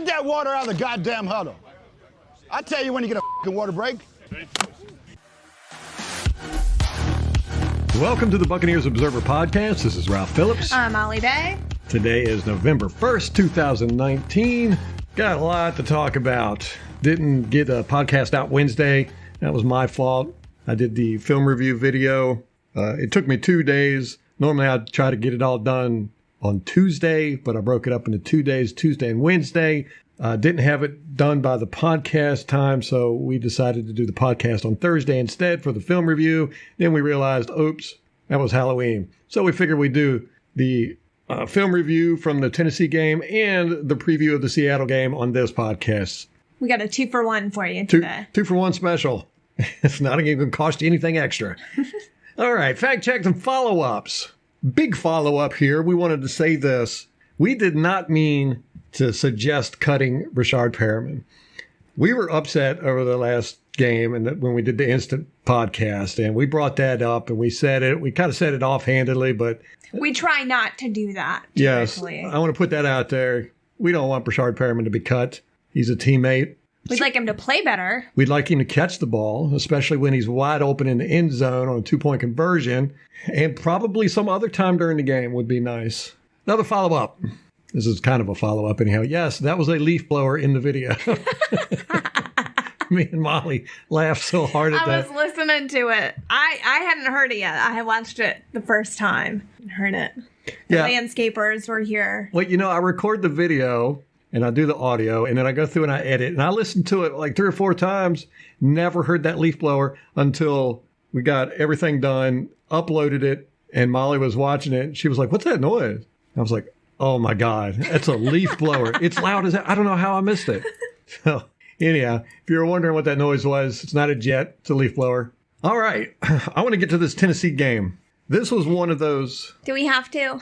Get that water out of the goddamn huddle. I tell you when you get a fucking water break. Welcome to the Buccaneers Observer Podcast. This is Ralph Phillips. I'm Molly Bay. Today is November 1st, 2019. Got a lot to talk about. Didn't get a podcast out Wednesday. That was my fault. I did the film review video. It took me 2 days. Normally I'd try to get it all done on Tuesday, but I broke it up into 2 days, Tuesday and Wednesday. Didn't have it done by the podcast time, so we decided to do the podcast on Thursday instead for the film review. Then we realized, oops, that was Halloween. So we figured we'd do the film review from the Tennessee game and the preview of the Seattle game on this podcast. We got a 2-for-1 for you today. Two for one special. It's not even going to cost you anything extra. All right, fact checks and follow-ups. Big follow-up here. We wanted to say this. We did not mean to suggest cutting Rashard Perriman. We were upset over the last game and when we did the instant podcast, and we brought that up and we said it. We kind of said it offhandedly, but we try not to do that. Yes, directly. I want to put that out there. We don't want Rashard Perriman to be cut. He's a teammate. We'd like him to play better. We'd like him to catch the ball, especially when he's wide open in the end zone on a 2-point conversion, and probably some other time during the game would be nice. Another follow-up. This is kind of a follow-up anyhow. Yes, that was a leaf blower in the video. Me and Molly laughed so hard at that. I was listening to it. I hadn't heard it yet. I had watched it the first time and heard it. The landscapers were here. Well, I record the video and I do the audio and then I go through and I edit. And I listened to it like 3 or 4 times. Never heard that leaf blower until we got everything done, uploaded it, and Molly was watching it. She was like, "What's that noise?" I was like, "Oh my God, that's a leaf blower. It's loud as hell. I don't know how I missed it." So anyhow, if you're wondering what that noise was, it's not a jet, it's a leaf blower. All right, I want to get to this Tennessee game. This was one of those. Do we have to?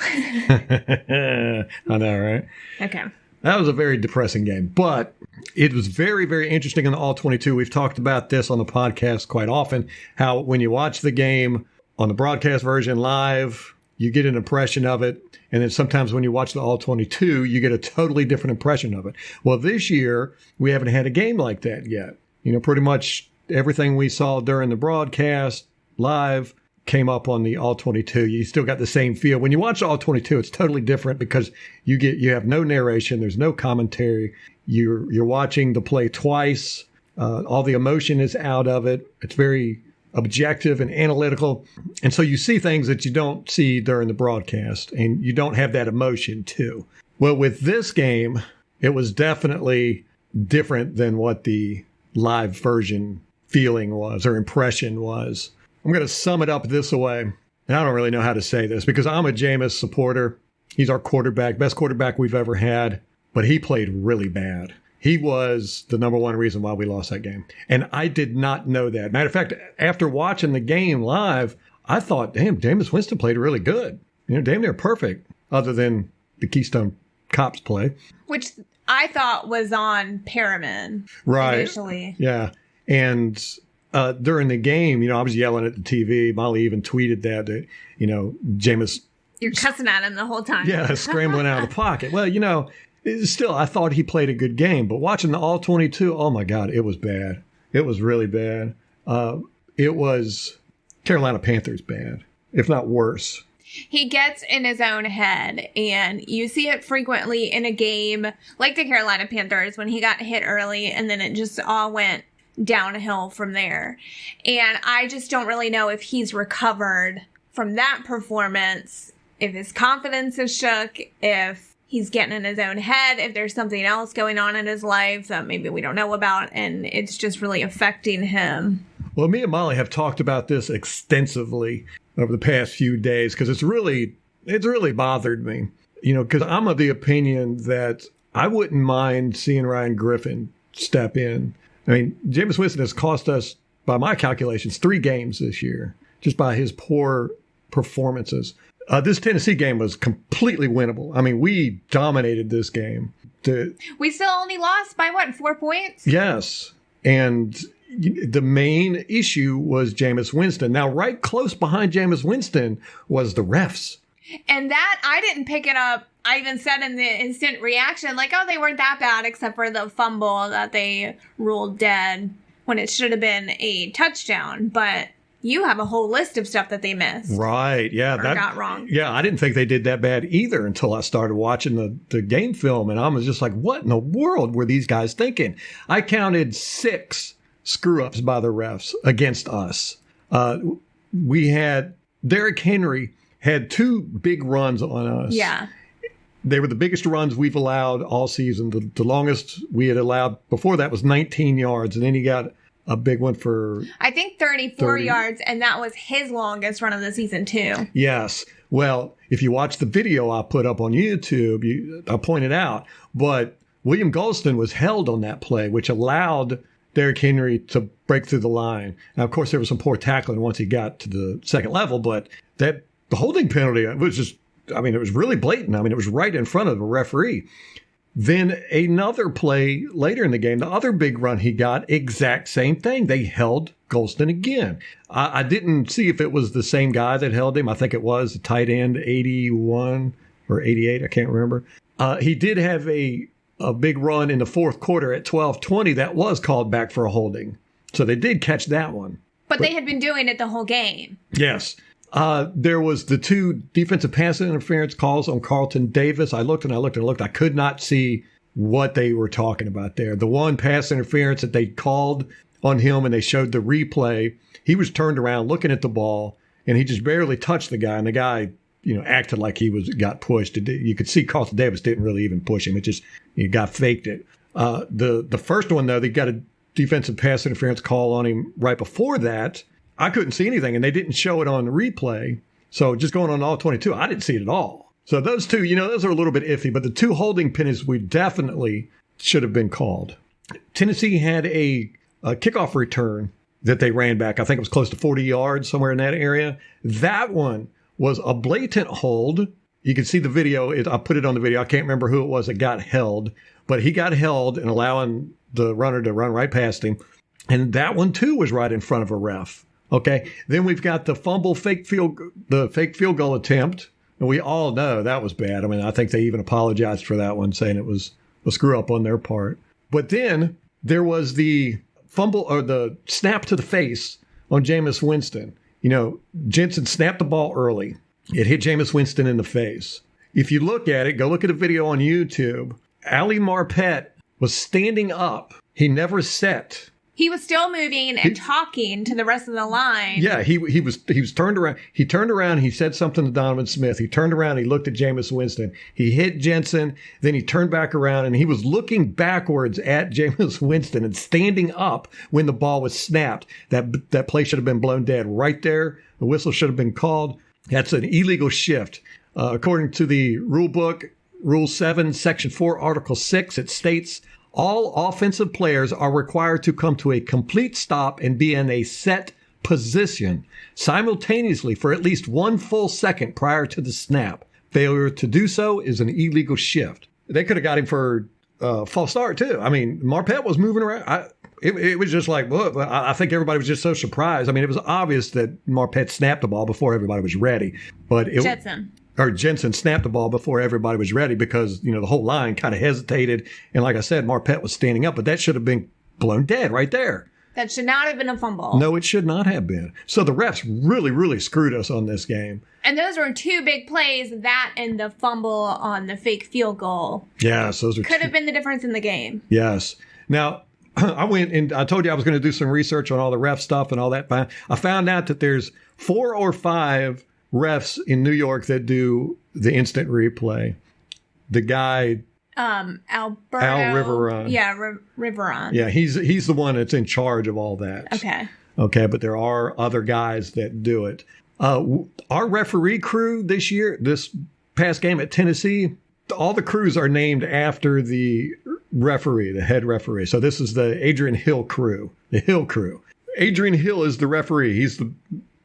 I know, right? Okay. That was a very depressing game, but it was very, very interesting in the All-22. We've talked about this on the podcast quite often, how when you watch the game on the broadcast version live, you get an impression of it. And then sometimes when you watch the All-22, you get a totally different impression of it. Well, this year, we haven't had a game like that yet. Pretty much everything we saw during the broadcast live came up on the All-22. You still got the same feel. When you watch the All-22, it's totally different because you have no narration. There's no commentary. You're watching the play twice. All the emotion is out of it. It's very objective and analytical. And so you see things that you don't see during the broadcast, and you don't have that emotion too. Well, with this game, it was definitely different than what the live version feeling was or impression was. I'm going to sum it up this way. And I don't really know how to say this because I'm a Jameis supporter. He's our quarterback, best quarterback we've ever had, but he played really bad. He was the number one reason why we lost that game. And I did not know that. Matter of fact, after watching the game live, I thought, damn, Jameis Winston played really good. Damn near perfect, other than the Keystone Cops play. Which I thought was on Perriman initially. Yeah. And during the game, I was yelling at the TV. Molly even tweeted that Jameis. You're cussing at him the whole time. Yeah, scrambling out of the pocket. Well, still, I thought he played a good game, but watching the All-22, oh my God, it was bad. It was really bad. It was Carolina Panthers bad, if not worse. He gets in his own head, and you see it frequently in a game like the Carolina Panthers when he got hit early, and then it just all went downhill from there. And I just don't really know if he's recovered from that performance, if his confidence is shook, if he's getting in his own head, if there's something else going on in his life that maybe we don't know about, and it's just really affecting him. Well, me and Molly have talked about this extensively over the past few days because it's really bothered me. Because I'm of the opinion that I wouldn't mind seeing Ryan Griffin step in. I mean, Jameis Winston has cost us, by my calculations, 3 games this year, just by his poor performances. This Tennessee game was completely winnable. I mean, we dominated this game. We still only lost by, 4 points? Yes. And the main issue was Jameis Winston. Now, right close behind Jameis Winston was the refs. And that, I didn't pick it up I even said in the instant reaction, like, oh, they weren't that bad except for the fumble that they ruled dead when it should have been a touchdown. But you have a whole list of stuff that they missed. Right. Yeah. Or got wrong. Yeah. I didn't think they did that bad either until I started watching the game film. And I was just like, what in the world were these guys thinking? I counted 6 screw-ups by the refs against us. We had Derrick Henry had 2 big runs on us. Yeah. They were the biggest runs we've allowed all season. The longest we had allowed before that was 19 yards. And then he got a big one for, I think 34 yards. And that was his longest run of the season, too. Yes. Well, if you watch the video I put up on YouTube, I pointed out. But William Golston was held on that play, which allowed Derrick Henry to break through the line. Now, of course, there was some poor tackling once he got to the second level. But the holding penalty was just, it was really blatant. It was right in front of the referee. Then another play later in the game, the other big run he got, exact same thing. They held Golston again. I didn't see if it was the same guy that held him. I think it was the tight end, 81 or 88. I can't remember. He did have a big run in the fourth quarter at 12:20 that was called back for a holding. So they did catch that one. But they had been doing it the whole game. Yes. There was the 2 defensive pass interference calls on Carlton Davis. I looked. I could not see what they were talking about there. The one pass interference that they called on him and they showed the replay, he was turned around looking at the ball and he just barely touched the guy. And the guy, acted like he got pushed. You could see Carlton Davis didn't really even push him. It just, got faked it. The first one, though, they got a defensive pass interference call on him right before that. I couldn't see anything, and they didn't show it on the replay. So just going on all 22, I didn't see it at all. So those 2, those are a little bit iffy, but the 2 holding penalties we definitely should have been called. Tennessee had a kickoff return that they ran back. I think it was close to 40 yards, somewhere in that area. That one was a blatant hold. You can see the video. I put it on the video. I can't remember who it was that got held, but he got held and allowing the runner to run right past him. And that one, too, was right in front of a ref. Okay, then we've got the fumble fake field goal attempt. And we all know that was bad. I think they even apologized for that one, saying it was a screw up on their part. But then there was the fumble or the snap to the face on Jameis Winston. Jensen snapped the ball early. It hit Jameis Winston in the face. If you look at it, go look at a video on YouTube. Ali Marpet was standing up. He never sat. He was still moving and talking to the rest of the line. Yeah, he was turned around. He turned around. He said something to Donovan Smith. He turned around. He looked at Jameis Winston. He hit Jensen. Then he turned back around and he was looking backwards at Jameis Winston and standing up when the ball was snapped. That play should have been blown dead right there. The whistle should have been called. That's an illegal shift. According to the rule book, Rule 7, Section 4, Article 6, it states, all offensive players are required to come to a complete stop and be in a set position simultaneously for at least 1 full second prior to the snap. Failure to do so is an illegal shift. They could have got him for false start, too. Marpet was moving around. It was just like, well, I think everybody was just so surprised. It was obvious that Marpet snapped the ball before everybody was ready. But Jensen snapped the ball before everybody was ready because, the whole line kind of hesitated. And like I said, Marpet was standing up, but that should have been blown dead right there. That should not have been a fumble. No, it should not have been. So the refs really, really screwed us on this game. And those were 2 big plays, that and the fumble on the fake field goal. Yes, those could have been the difference in the game. Yes. Now, I went and I told you I was going to do some research on all the ref stuff and all that. I found out that there's 4 or 5 refs in New York that do the instant replay. The guy, Al Riveron. Yeah, Riveron. Yeah, he's the one that's in charge of all that. Okay, but there are other guys that do it. Our referee crew this past game at Tennessee, all the crews are named after the referee, the head referee. So this is the Adrian Hill crew, the Hill crew. Adrian Hill is the referee. He's the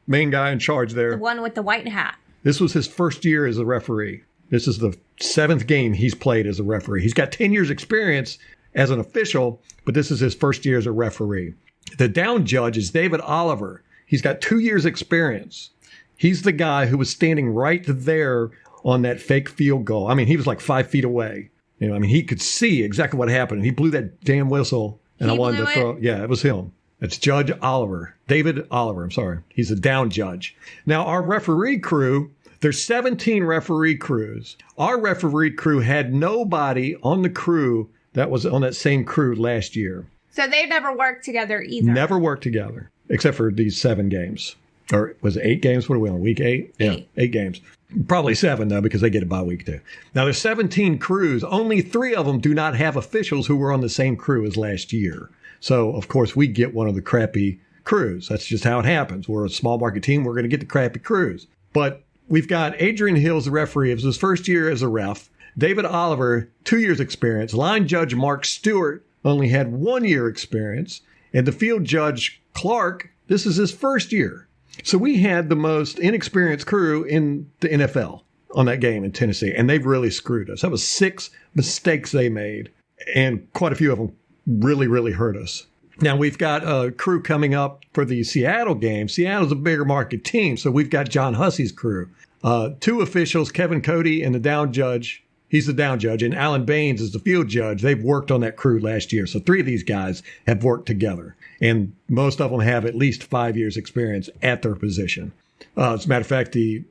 main guy in charge there. The one with the white hat. This was his first year as a referee. This is the 7th game he's played as a referee. He's got 10 years experience as an official, but this is his first year as a referee. The down judge is David Oliver. He's got 2 years experience. He's the guy who was standing right there on that fake field goal. I mean, he was like 5 feet away. You know, I mean, he could see exactly what happened. He blew that damn whistle, and I wanted to throw. Yeah, it was him. It's Judge Oliver. David Oliver, I'm sorry. He's a down judge. Now, our referee crew, there's 17 referee crews. Our referee crew had nobody on the crew that was on that same crew last year. So they've never worked together either. Never worked together, except for these 7 games. Or was it 8 games? What are we on, week 8? Yeah, 8 games. Probably 7, though, because they get it by week 2. Now, there's 17 crews. Only 3 of them do not have officials who were on the same crew as last year. So, of course, we get one of the crappy crews. That's just how it happens. We're a small market team. We're going to get the crappy crews. But we've got Adrian Hills, the referee. It was his first year as a ref. David Oliver, 2 years experience. Line judge Mark Stewart only had 1 year experience. And the field judge Clark, this is his first year. So we had the most inexperienced crew in the NFL on that game in Tennessee. And they've really screwed us. That was 6 mistakes they made. And quite a few of them really, really hurt us. Now, we've got a crew coming up for the Seattle game. Seattle's a bigger market team, so we've got John Hussey's crew. 2 officials, Kevin Cody and the down judge. He's the down judge, and Alan Baines is the field judge. They've worked on that crew last year, so 3 of these guys have worked together. And most of them have at least 5 years experience at their position. As a matter of fact, the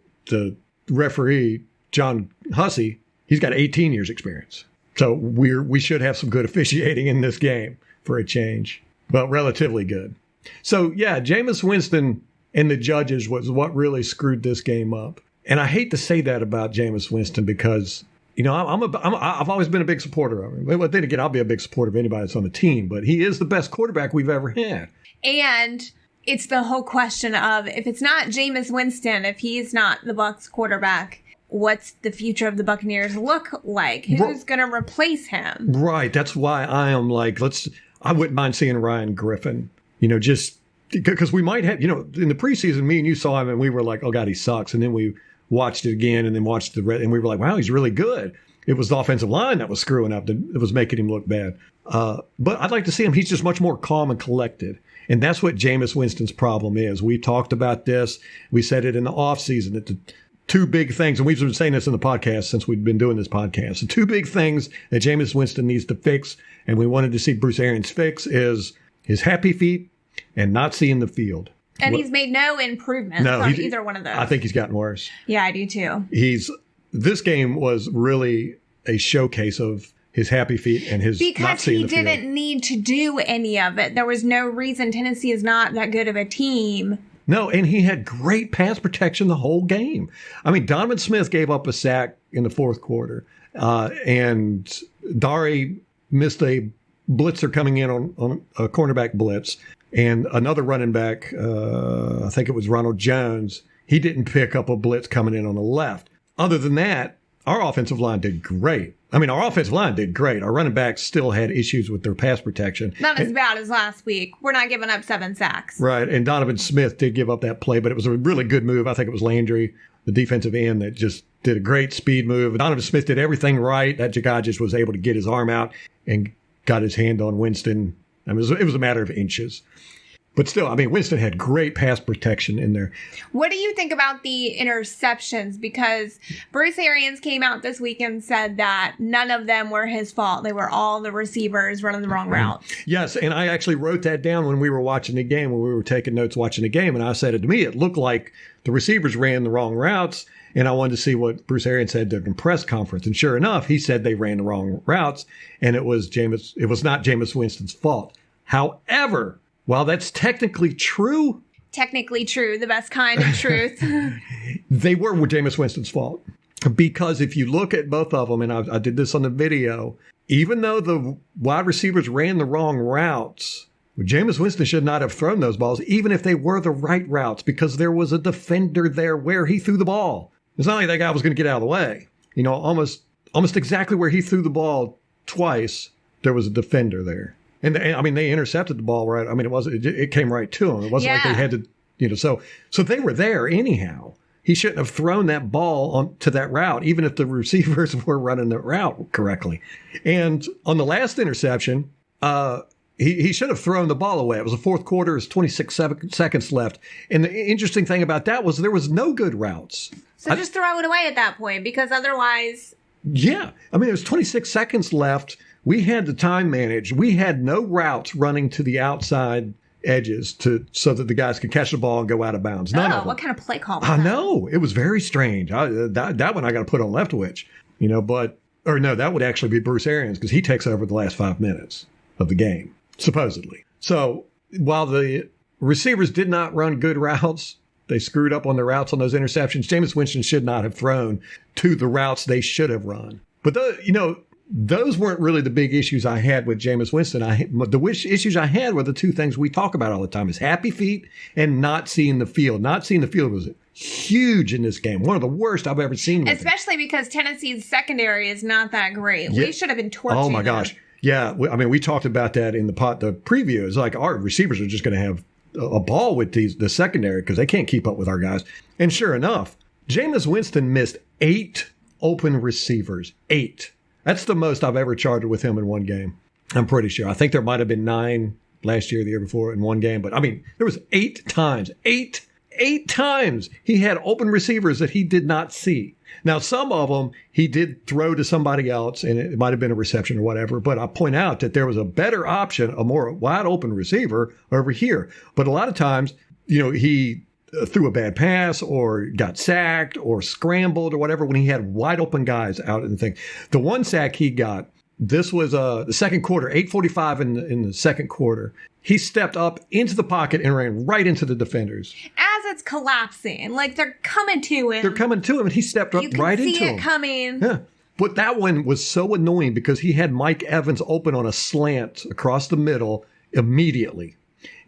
referee, John Hussey, he's got 18 years experience. So we should have some good officiating in this game for a change. Well, relatively good. So, yeah, Jameis Winston and the judges was what really screwed this game up. And I hate to say that about Jameis Winston because, you know, I've always been a big supporter of him. But then again, I'll be a big supporter of anybody that's on the team. But he is the best quarterback we've ever had. And it's the whole question of if it's not Jameis Winston, if he's not the Bucs quarterback, what's the future of the Buccaneers look like? Who's going to replace him? Right. That's why I am like, I wouldn't mind seeing Ryan Griffin, you know, just because we might have, you know, in the preseason, me and you saw him and we were like, oh God, he sucks. And then we watched it again and then watched the red and we were like, wow, he's really good. It was the offensive line that was screwing up. That was making him look bad. But I'd like to see him. He's just much more calm and collected. And that's what Jameis Winston's problem is. We talked about this. We said it in the offseason that the 2 big things, and we've been saying this in the podcast since we've been doing this podcast. The 2 big things that Jameis Winston needs to fix, and we wanted to see Bruce Arians fix, is his happy feet and not seeing the field. And he's made no improvement from either one of those. I think he's gotten worse. Yeah, I do too. This game was really a showcase of his happy feet and his not seeing the field. Because he didn't need to do any of it. There was no reason. Tennessee is not that good of a team. No, and he had great pass protection the whole game. I mean, Donovan Smith gave up a sack in the 4th quarter, and Dari missed a blitzer coming in on a cornerback blitz, and another running back, I think it was Ronald Jones, he didn't pick up a blitz coming in on the left. Other than that, our offensive line did great. I mean, our offensive line did great. Our running backs still had issues with their pass protection. Not as bad as last week. We're not giving up 7 sacks. Right. And Donovan Smith did give up that play, but it was a really good move. I think it was Landry, the defensive end, that just did a great speed move. Donovan Smith did everything right. That guy just was able to get his arm out and got his hand on Winston. I mean, it was a matter of inches. But still, I mean, Winston had great pass protection in there. What do you think about the interceptions? Because Bruce Arians came out this week and said that none of them were his fault. They were all the receivers running the wrong routes. Yes, and I actually wrote that down when we were watching the game, when we were taking notes watching the game. And I said, to me, it looked like the receivers ran the wrong routes. And I wanted to see what Bruce Arians said at the press conference. And sure enough, he said they ran the wrong routes. And it was not Jameis Winston's fault. However, while that's technically true, the best kind of truth, they were Jameis Winston's fault. Because if you look at both of them, and I did this on the video, even though the wide receivers ran the wrong routes, Jameis Winston should not have thrown those balls, even if they were the right routes, because there was a defender there where he threw the ball. It's not like that guy was going to get out of the way. You know, almost exactly where he threw the ball twice, there was a defender there. And I mean, they intercepted the ball right. I mean, it came right to him. It wasn't like they had to, you know, so they were there anyhow. He shouldn't have thrown that ball to that route, even if the receivers were running the route correctly. And on the last interception, He should have thrown the ball away. It was the fourth quarter. It was 26 seconds left. And the interesting thing about that was there was no good routes. So just throw it away at that point, because otherwise... Yeah. I mean, there was 26 seconds left. We had the time managed. We had no routes running to the outside edges so that the guys could catch the ball and go out of bounds. None of them. What kind of play call was I that? know. It was very strange. That one I got to put on Leftwich, that would actually be Bruce Arians, because he takes over the last 5 minutes of the game, supposedly. So while the receivers did not run good routes, they screwed up on the routes on those interceptions. Jameis Winston should not have thrown to the routes they should have run. But those weren't really the big issues I had with Jameis Winston. The issues I had were the two things we talk about all the time: is happy feet and not seeing the field. Not seeing the field was huge in this game. One of the worst I've ever seen. Especially because Tennessee's secondary is not that great. Yeah. We should have been torching Oh my gosh. Yeah. We talked about that in the preview. It's like our receivers are just going to have a ball with the secondary because they can't keep up with our guys. And sure enough, Jameis Winston missed 8 open receivers. 8. That's the most I've ever charted with him in one game. I'm pretty sure. I think there might have been 9 last year, the year before in one game. But I mean, there was 8 times. 8 times he had open receivers that he did not see. Now, some of them he did throw to somebody else, and it might have been a reception or whatever. But I point out that there was a better option, a more wide open receiver over here. But a lot of times, he threw a bad pass or got sacked or scrambled or whatever when he had wide open guys out in the thing. The one sack he got, this was the second quarter, 8:45 in the second quarter. He stepped up into the pocket and ran right into the defenders. As it's collapsing, like they're coming to him. And he stepped up right into him. You can see it coming. Yeah. But that one was so annoying because he had Mike Evans open on a slant across the middle immediately.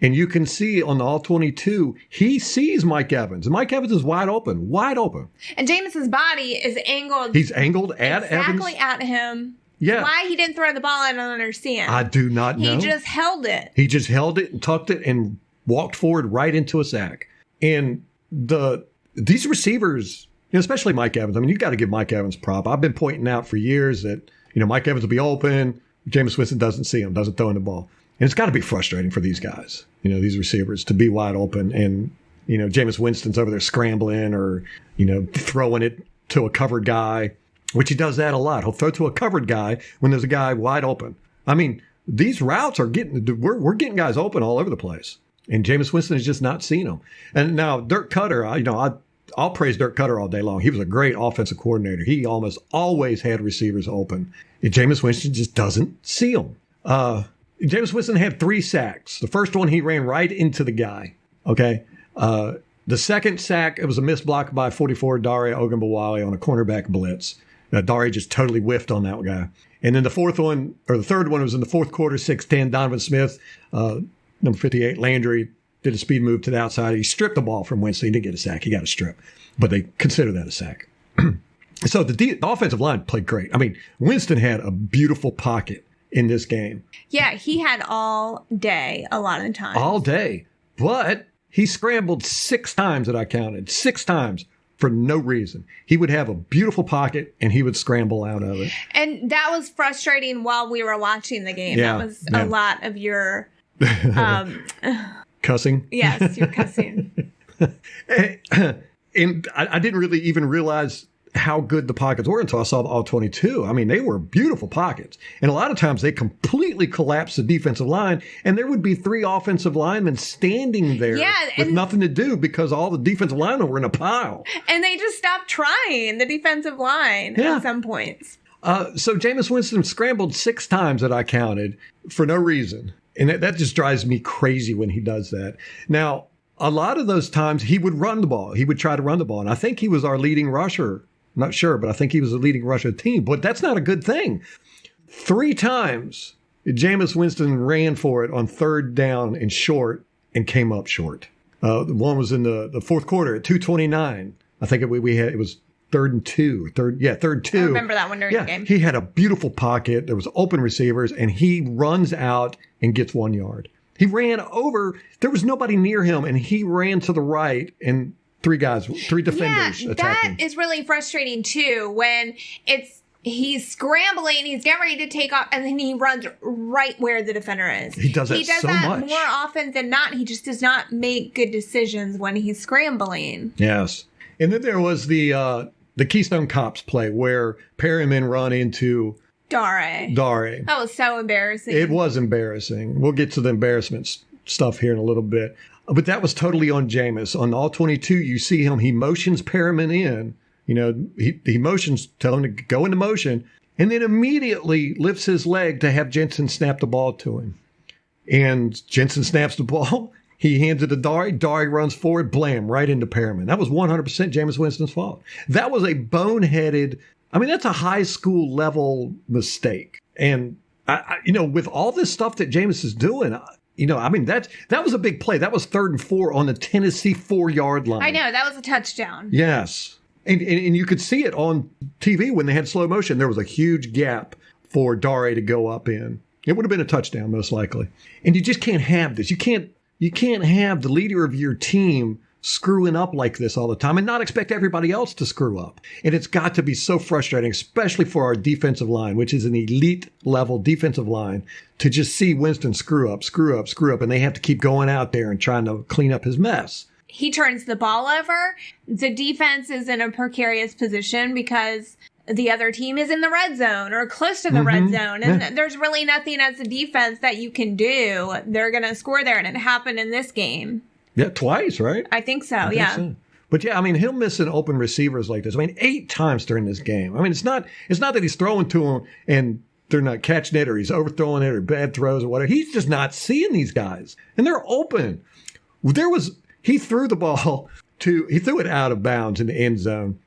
And you can see on the All-22, he sees Mike Evans. And Mike Evans is wide open. And Jameis's body is angled. He's angled at Evans. Exactly at him. Yeah. Why he didn't throw the ball, I don't understand. I do not know. He just held it. He just held it and tucked it and walked forward right into a sack. And these receivers, especially Mike Evans, I mean, you got to give Mike Evans prop. I've been pointing out for years that, Mike Evans will be open. Jameis Winston doesn't see him, doesn't throw in the ball. And it's got to be frustrating for these guys, these receivers, to be wide open. And, Jameis Winston's over there scrambling or, throwing it to a covered guy, which he does that a lot. He'll throw to a covered guy when there's a guy wide open. I mean, these routes we're getting guys open all over the place. And Jameis Winston is just not seeing them. And now Dirk Cutter, I'll praise Dirk Cutter all day long. He was a great offensive coordinator. He almost always had receivers open. And Jameis Winston just doesn't see them. Jameis Winston had 3 sacks. The first one, he ran right into the guy. Okay. The second sack, it was a missed block by 44 Dare Ogunbowale on a cornerback blitz. Dare just totally whiffed on that guy. And then the third one was in the fourth quarter, 6'10", Donovan Smith, number 58, Landry, did a speed move to the outside. He stripped the ball from Winston. He didn't get a sack. He got a strip. But they consider that a sack. So the offensive line played great. I mean, Winston had a beautiful pocket in this game. Yeah, he had all day a lot of the time. All day. But he scrambled 6 times that I counted. 6 times. For no reason. He would have a beautiful pocket and he would scramble out of it. And that was frustrating while we were watching the game. Yeah, that was a lot of your cussing. Yes, your cussing. And I didn't really even realize how good the pockets were until I saw the All-22. I mean, they were beautiful pockets. And a lot of times they completely collapsed the defensive line, and there would be 3 offensive linemen standing there with nothing to do because all the defensive linemen were in a pile. And they just stopped trying, the defensive line, at some points. So Jameis Winston scrambled 6 times that I counted for no reason. And that just drives me crazy when he does that. Now, a lot of those times he would run the ball. He would try to run the ball. And I think he was our leading rusher. Not sure, but I think he was the leading rusher of the team. But that's not a good thing. 3 times, Jameis Winston ran for it on 3rd down and short and came up short. One was in the fourth quarter at 2:29. I think it was 3rd and 2. 3rd and 2. I remember that one during the game. He had a beautiful pocket. There was open receivers, and he runs out and gets 1 yard. He ran over. There was nobody near him, and he ran to the right and 3 defenders attacked him. That is really frustrating too when he's scrambling, he's getting ready to take off, and then he runs right where the defender is. He does that so much. More often than not. He just does not make good decisions when he's scrambling. Yes. And then there was the Keystone Cops play where Perryman run into Dare. That was so embarrassing. It was embarrassing. We'll get to the embarrassment stuff here in a little bit. But that was totally on Jameis. On all 22, you see him. He motions Perriman in. He motions, tell him to go into motion, and then immediately lifts his leg to have Jensen snap the ball to him. And Jensen snaps the ball. He hands it to Dari. Dari runs forward, blam, right into Perriman. That was 100% Jameis Winston's fault. That was a boneheaded, that's a high school level mistake. And, with all this stuff that Jameis is doing, that was a big play. That was 3rd and 4 on the Tennessee 4-yard line. I know, that was a touchdown. Yes. And you could see it on TV when they had slow motion. There was a huge gap for Dare to go up in. It would have been a touchdown, most likely. And you just can't have this. You can't have the leader of your team screwing up like this all the time and not expect everybody else to screw up. And it's got to be so frustrating, especially for our defensive line, which is an elite level defensive line, to just see Winston screw up, and they have to keep going out there and trying to clean up his mess. He turns the ball over. The defense is in a precarious position because the other team is in the red zone or close to the red zone. And there's really nothing as a defense that you can do. They're going to score there. And it happened in this game. Yeah, twice, right? I think so, yeah. But yeah, he'll miss an open receivers like this. 8 times during this game. It's not that he's throwing to them and they're not catching it or he's overthrowing it or bad throws or whatever. He's just not seeing these guys. And they're open. He threw the ball he threw it out of bounds in the end zone.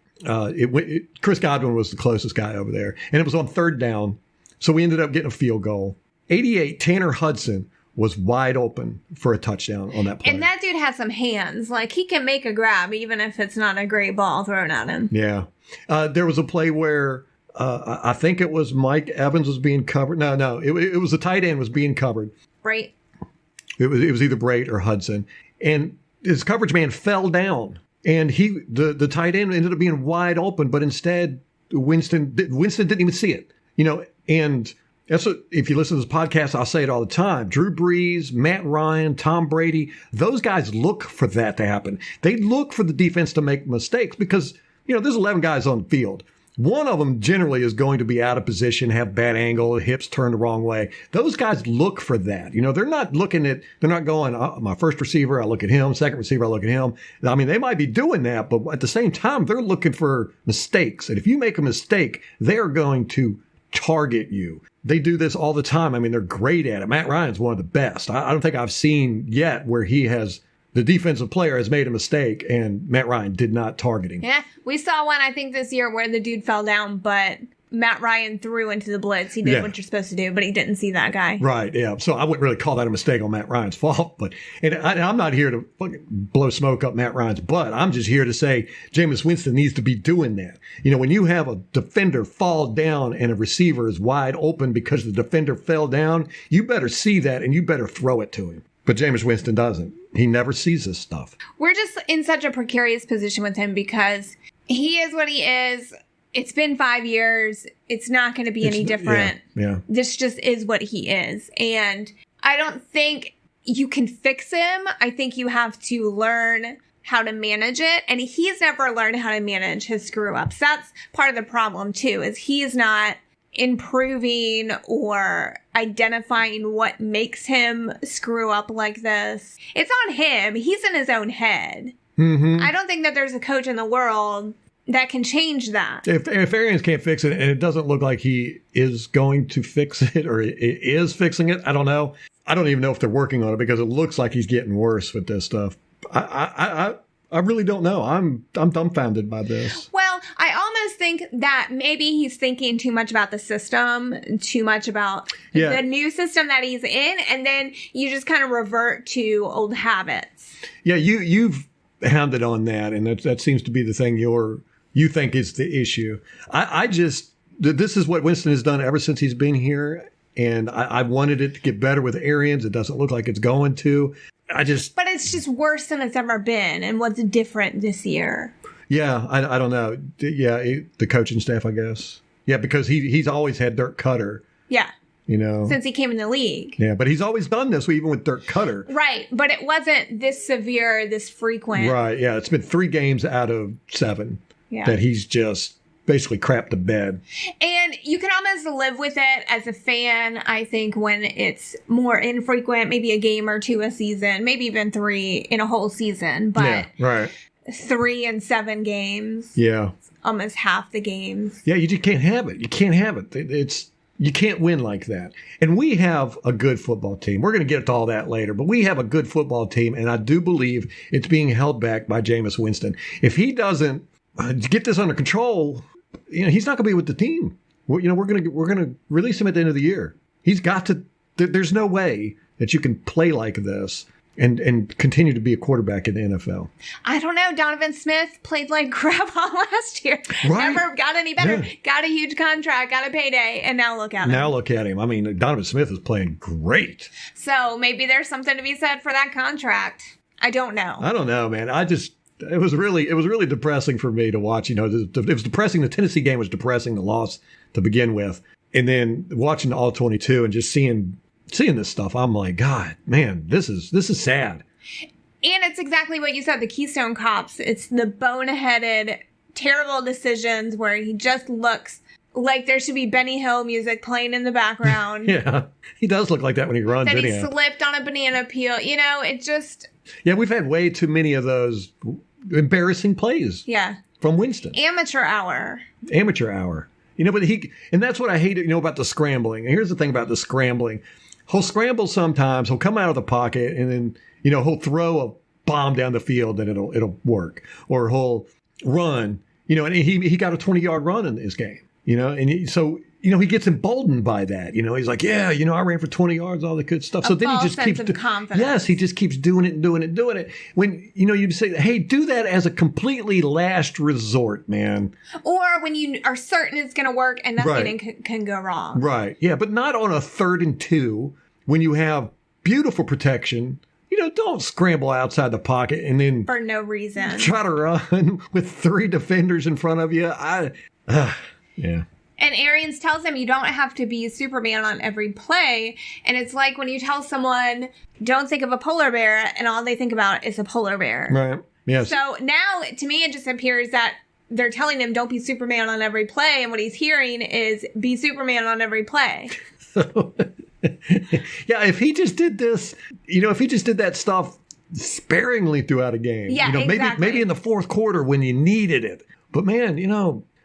Chris Godwin was the closest guy over there. And it was on 3rd down. So we ended up getting a field goal. 88, Tanner Hudson was wide open for a touchdown on that play. And that dude has some hands. Like, he can make a grab even if it's not a great ball thrown at him. Yeah. There was a play where I think it was Mike Evans was being covered. No. It was the tight end was being covered. Right. It was either Brait or Hudson. And his coverage man fell down. And the tight end ended up being wide open, but instead Winston didn't even see it. And that's what, if you listen to this podcast, I'll say it all the time. Drew Brees, Matt Ryan, Tom Brady, those guys look for that to happen. They look for the defense to make mistakes because, there's 11 guys on the field. One of them generally is going to be out of position, have bad angle, hips turned the wrong way. Those guys look for that. They're not they're not going, my first receiver, I look at him, second receiver, I look at him. They might be doing that, but at the same time, they're looking for mistakes. And if you make a mistake, they're going to target you. They do this all the time. They're great at it. Matt Ryan's one of the best. I don't think I've seen yet where the defensive player has made a mistake and Matt Ryan did not target him. Yeah, we saw one, I think, this year where the dude fell down, but Matt Ryan threw into the blitz. He did what you're supposed to do, but he didn't see that guy. Right, yeah. So I wouldn't really call that a mistake on Matt Ryan's fault. But I'm not here to fucking blow smoke up Matt Ryan's butt. I'm just here to say Jameis Winston needs to be doing that. When you have a defender fall down and a receiver is wide open because the defender fell down, you better see that and you better throw it to him. But Jameis Winston doesn't. He never sees this stuff. We're just in such a precarious position with him because he is what he is. It's been 5 years. It's not going to be any different. Yeah. This just is what he is. And I don't think you can fix him. I think you have to learn how to manage it. And he's never learned how to manage his screw ups. That's part of the problem too, is he's not improving or identifying what makes him screw up like this. It's on him. He's in his own head. I don't think that there's a coach in the world that can change that. If Arians can't fix it, and it doesn't look like he is going to fix it or is fixing it, I don't know. I don't even know if they're working on it because it looks like he's getting worse with this stuff. I really don't know. I'm dumbfounded by this. Well, I almost think that maybe he's thinking too much about the system, too much about the new system that he's in, and then you just kind of revert to old habits. Yeah, you've hounded on that, and that seems to be the thing you think is the issue. This is what Winston has done ever since he's been here, and I wanted it to get better with Arians. It doesn't look like it's going to. But it's just worse than it's ever been. And what's different this year? Yeah, I don't know. Yeah, the coaching staff, I guess. Yeah, because he's always had Dirk Cutter. Yeah. You know, since he came in the league. Yeah, but he's always done this, even with Dirk Cutter. Right, but it wasn't this severe, this frequent. Right, yeah. It's been 3 games out of 7 that he's just basically crapped the bed. And you can almost live with it as a fan, I think, when it's more infrequent, maybe a game or 2 a season, maybe even 3 in a whole season. But 3 and 7 games. Yeah. Almost half the games. Yeah, you just can't have it. You can't have it. You can't win like that. And we have a good football team. We're going to get to all that later, but we have a good football team, and I do believe it's being held back by Jameis Winston. If he doesn't get this under control, he's not going to be with the team. We're going to release him at the end of the year. He's got to. There's no way that you can play like this and continue to be a quarterback in the NFL. I don't know. Donovan Smith played like crap all last year. Right. Never got any better. Yeah. Got a huge contract, got a payday, and now look at him. I mean, Donovan Smith is playing great. So maybe there's something to be said for that contract. I don't know. I don't know, man. It was really depressing for me to watch. It was depressing. The Tennessee game was depressing, the loss to begin with. And then watching the All 22 and just seeing this stuff, I'm like, God, man, this is sad. And it's exactly what you said, the Keystone Cops. It's the boneheaded, terrible decisions where he just looks like there should be Benny Hill music playing in the background. Yeah, he does look like that when he runs. That he slipped on a banana peel. It just... Yeah, we've had way too many of those embarrassing plays. Yeah. From Winston. Amateur hour. But and that's what I hate, about the scrambling. And here's the thing about the scrambling. He'll scramble sometimes. He'll come out of the pocket and then, he'll throw a bomb down the field and it'll work. Or he'll run, and he got a 20-yard run in this game, so he gets emboldened by that. He's like, I ran for 20 yards, all the good stuff. So then he just keeps confidence. Yes, he just keeps doing it and doing it and doing it. When, you say, hey, do that as a completely last resort, man. Or when you are certain it's going to work and nothing can go wrong. Right. Yeah, but not on a 3rd and 2 when you have beautiful protection. Don't scramble outside the pocket and then for no reason try to run with 3 defenders in front of you. Yeah. And Arians tells him you don't have to be Superman on every play. And it's like when you tell someone, don't think of a polar bear, and all they think about is a polar bear. Right. Yes. So now, to me, it just appears that they're telling him don't be Superman on every play. And what he's hearing is be Superman on every play. Yeah, if he just did this, if he just did that stuff sparingly throughout a game. Yeah, exactly. Maybe in the 4th quarter when you needed it. But man,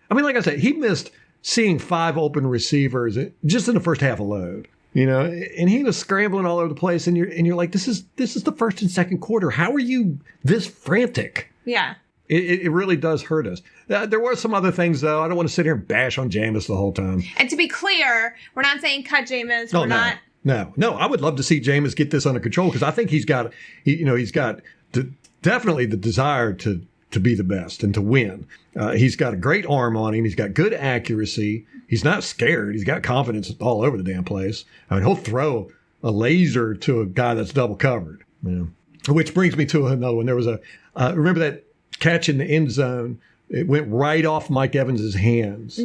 like I said, he missed seeing 5 open receivers just in the first half alone, and he was scrambling all over the place. And you're like, this is the 1st and 2nd quarter. How are you this frantic? Yeah. It really does hurt us. There were some other things, though. I don't want to sit here and bash on Jameis the whole time. And to be clear, we're not saying cut Jameis. No. I would love to see Jameis get this under control because I think he's got definitely the desire to be the best and to win. He's got a great arm on him. He's got good accuracy. He's not scared. He's got confidence all over the damn place. I mean, he'll throw a laser to a guy that's double covered. Yeah. Which brings me to another one. There was remember that catch in the end zone? It went right off Mike Evans' hands,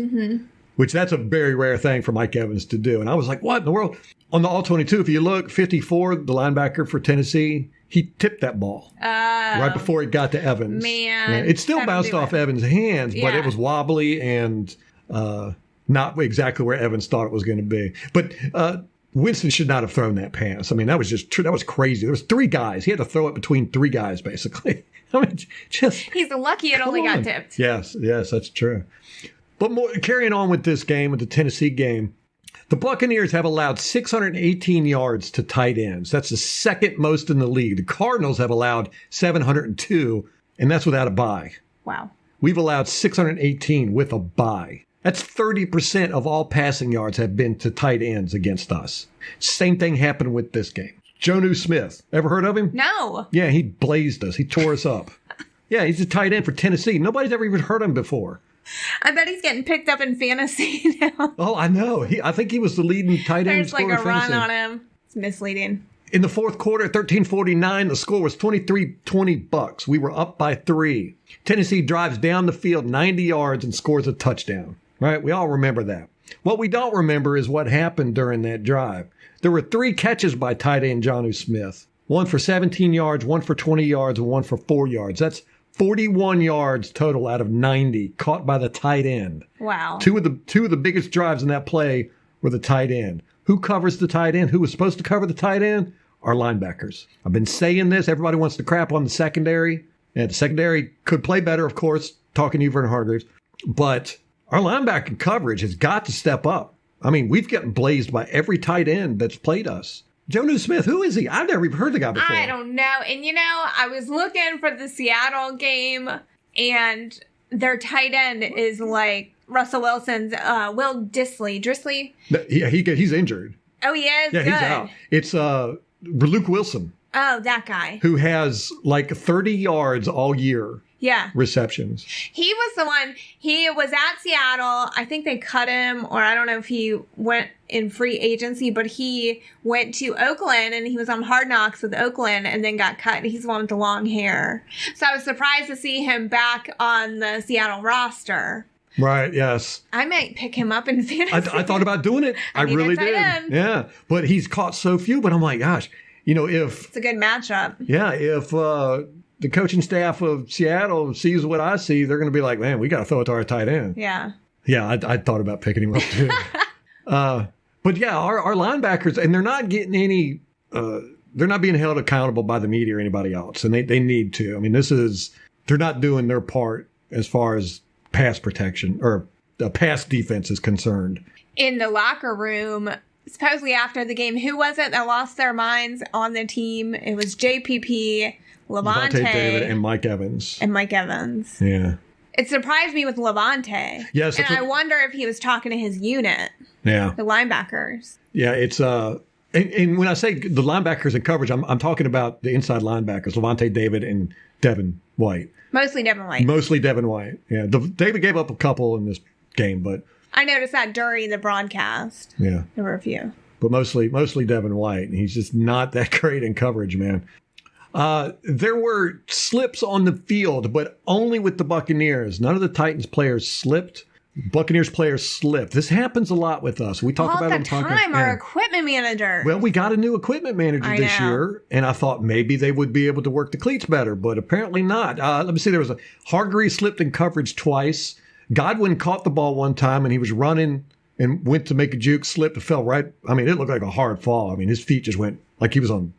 which that's a very rare thing for Mike Evans to do. And I was like, what in the world? On the All 22, if you look, 54, the linebacker for Tennessee, he tipped that ball right before it got to Evans. Man. It still bounced off Evans' hands, but it was wobbly and not exactly where Evans thought it was going to be. But Winston should not have thrown that pass. I mean, that was crazy. There was 3 guys. He had to throw it between 3 guys, basically. I mean, he's lucky it only got tipped. Yes, that's true. But carrying on with this game, with the Tennessee game, the Buccaneers have allowed 618 yards to tight ends. That's the 2nd most in the league. The Cardinals have allowed 702, and that's without a bye. Wow. We've allowed 618 with a bye. That's 30% of all passing yards have been to tight ends against us. Same thing happened with this game. Jonnu Smith. Ever heard of him? No. Yeah, he blazed us. He tore us up. Yeah, he's a tight end for Tennessee. Nobody's ever even heard of him before. I bet he's getting picked up in fantasy now. Oh, I know. I think he was the leading tight end scorer in fantasy. There's like a run on him. It's misleading. In the 4th quarter, 13:49, the score was 23-20 Bucs. We were up by 3. Tennessee drives down the field 90 yards and scores a touchdown. right? We all remember that. What we don't remember is what happened during that drive. There were 3 catches by tight end Jonnu Smith. One for 17 yards, one for 20 yards, and one for 4 yards. That's 41 yards total out of 90 caught by the tight end. Wow. Two of the biggest drives in that play were the tight end. Who covers the tight end? Who was supposed to cover the tight end? Our linebackers. I've been saying this. Everybody wants to crap on the secondary. And the secondary could play better, of course, talking to you, Vernon Hargreaves. But our linebacker coverage has got to step up. I mean, we've gotten blazed by every tight end that's played us. Jonnu Smith, who is he? I've never even heard the guy before. I don't know. And, I was looking for the Seattle game, and their tight end is like Russell Wilson's Will Dissly. Yeah, he's injured. Oh, he is? Yeah, Good. he's out. It's Luke Wilson. Oh, that guy. Who has like 30 yards all year. Yeah. Receptions. He was the one, he was at Seattle. I think they cut him, or I don't know if he went in free agency, but he went to Oakland and he was on Hard Knocks with Oakland and then got cut. He's the one with the long hair. So I was surprised to see him back on the Seattle roster. Right, yes. I might pick him up in fantasy. I thought about doing it. I really did. Yeah, but he's caught so few, but I'm like, gosh, if... It's a good matchup. Yeah, if... the coaching staff of Seattle sees what I see, they're going to be like, man, we got to throw it to our tight end. Yeah. Yeah, I thought about picking him up too. But yeah, our linebackers, and they're not getting any, they're not being held accountable by the media or anybody else. And they need to. I mean, they're not doing their part as far as pass protection or pass defense is concerned. In the locker room, supposedly after the game, who was it that lost their minds on the team? It was JPP, Levante David, and Mike Evans. Yeah. It surprised me with Levante. Yes. And I wonder if he was talking to his unit. Yeah. The linebackers. Yeah, it's and when I say the linebackers in coverage, I'm talking about the inside linebackers, Levante David and Devin White. Mostly Devin White. Yeah. David gave up a couple in this game, but I noticed that during the broadcast. Yeah. There were a few. But mostly Devin White. He's just not that great in coverage, man. There were slips on the field, but only with the Buccaneers. None of the Titans players slipped. Buccaneers players slipped. This happens a lot with us. We talk about it all the time. Our equipment manager. Well, we got a new equipment manager this year, and I thought maybe they would be able to work the cleats better, but apparently not. Let me see. There was Hargreaves slipped in coverage twice. Godwin caught the ball one time, and he was running and went to make a juke, slipped, and fell right. I mean, it looked like a hard fall. I mean, his feet just went like he was on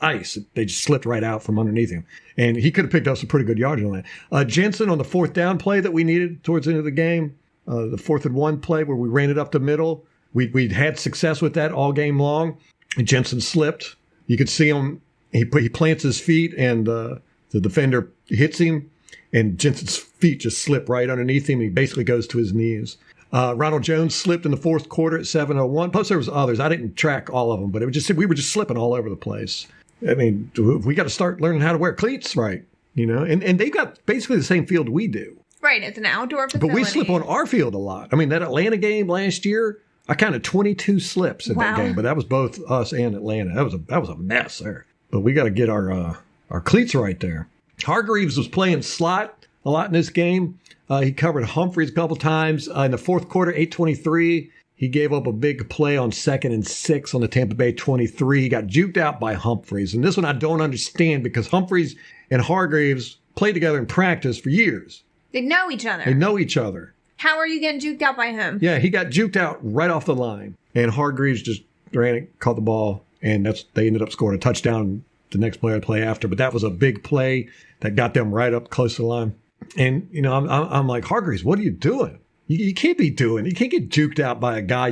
ice. They just slipped right out from underneath him. And he could have picked up some pretty good yardage on that. Jensen on the 4th down play that we needed towards the end of the game, the 4th and 1 play where we ran it up the middle. We'd had success with that all game long. And Jensen slipped. You could see him. He plants his feet and the defender hits him. And Jensen's feet just slip right underneath him. He basically goes to his knees. Ronald Jones slipped in the 4th quarter at 7:01. Plus there was others. I didn't track all of them, but we were just slipping all over the place. I mean, we got to start learning how to wear cleats right, and they've got basically the same field we do. Right. It's an outdoor facility. But we slip on our field a lot. I mean, that Atlanta game last year, I counted 22 slips in that game, but that was both us and Atlanta. That was a mess there. But we got to get our cleats right there. Hargreaves was playing slot a lot in this game. He covered Humphreys a couple times. In the 4th quarter, 8:23. He gave up a big play on 2nd and 6 on the Tampa Bay 23. He got juked out by Humphreys. And this one I don't understand because Humphreys and Hargreaves played together in practice for years. They know each other. How are you getting juked out by him? Yeah, he got juked out right off the line. And Hargreaves just ran it, caught the ball, and they ended up scoring a touchdown the next player to play after. But that was a big play that got them right up close to the line. And, I'm like, Hargreaves, what are you doing? You can't be doing. You can't get juked out by a guy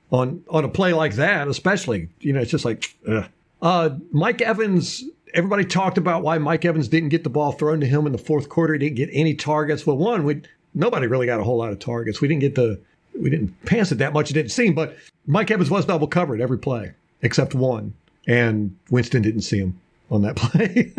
on a play like that, especially. It's just like, Mike Evans. Everybody talked about why Mike Evans didn't get the ball thrown to him in the 4th quarter. He didn't get any targets. Well, nobody really got a whole lot of targets. We didn't pass it that much. It didn't seem, but Mike Evans was double covered every play except one, and Winston didn't see him on that play.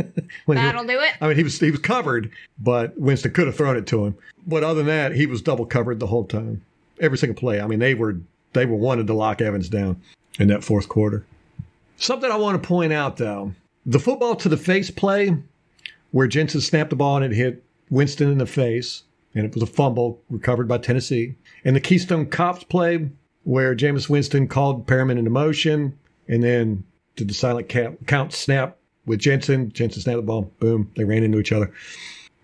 That'll do it. I mean, he was covered, but Winston could have thrown it to him. But other than that, he was double covered the whole time, every single play. I mean, they were wanted to lock Evans down in that 4th quarter. Something I want to point out, though, the football to the face play where Jensen snapped the ball and it hit Winston in the face, and it was a fumble recovered by Tennessee. And the Keystone Cops play where Jameis Winston called Perriman into motion and then did the silent count snap with Jensen. Jensen snapped the ball. Boom. They ran into each other.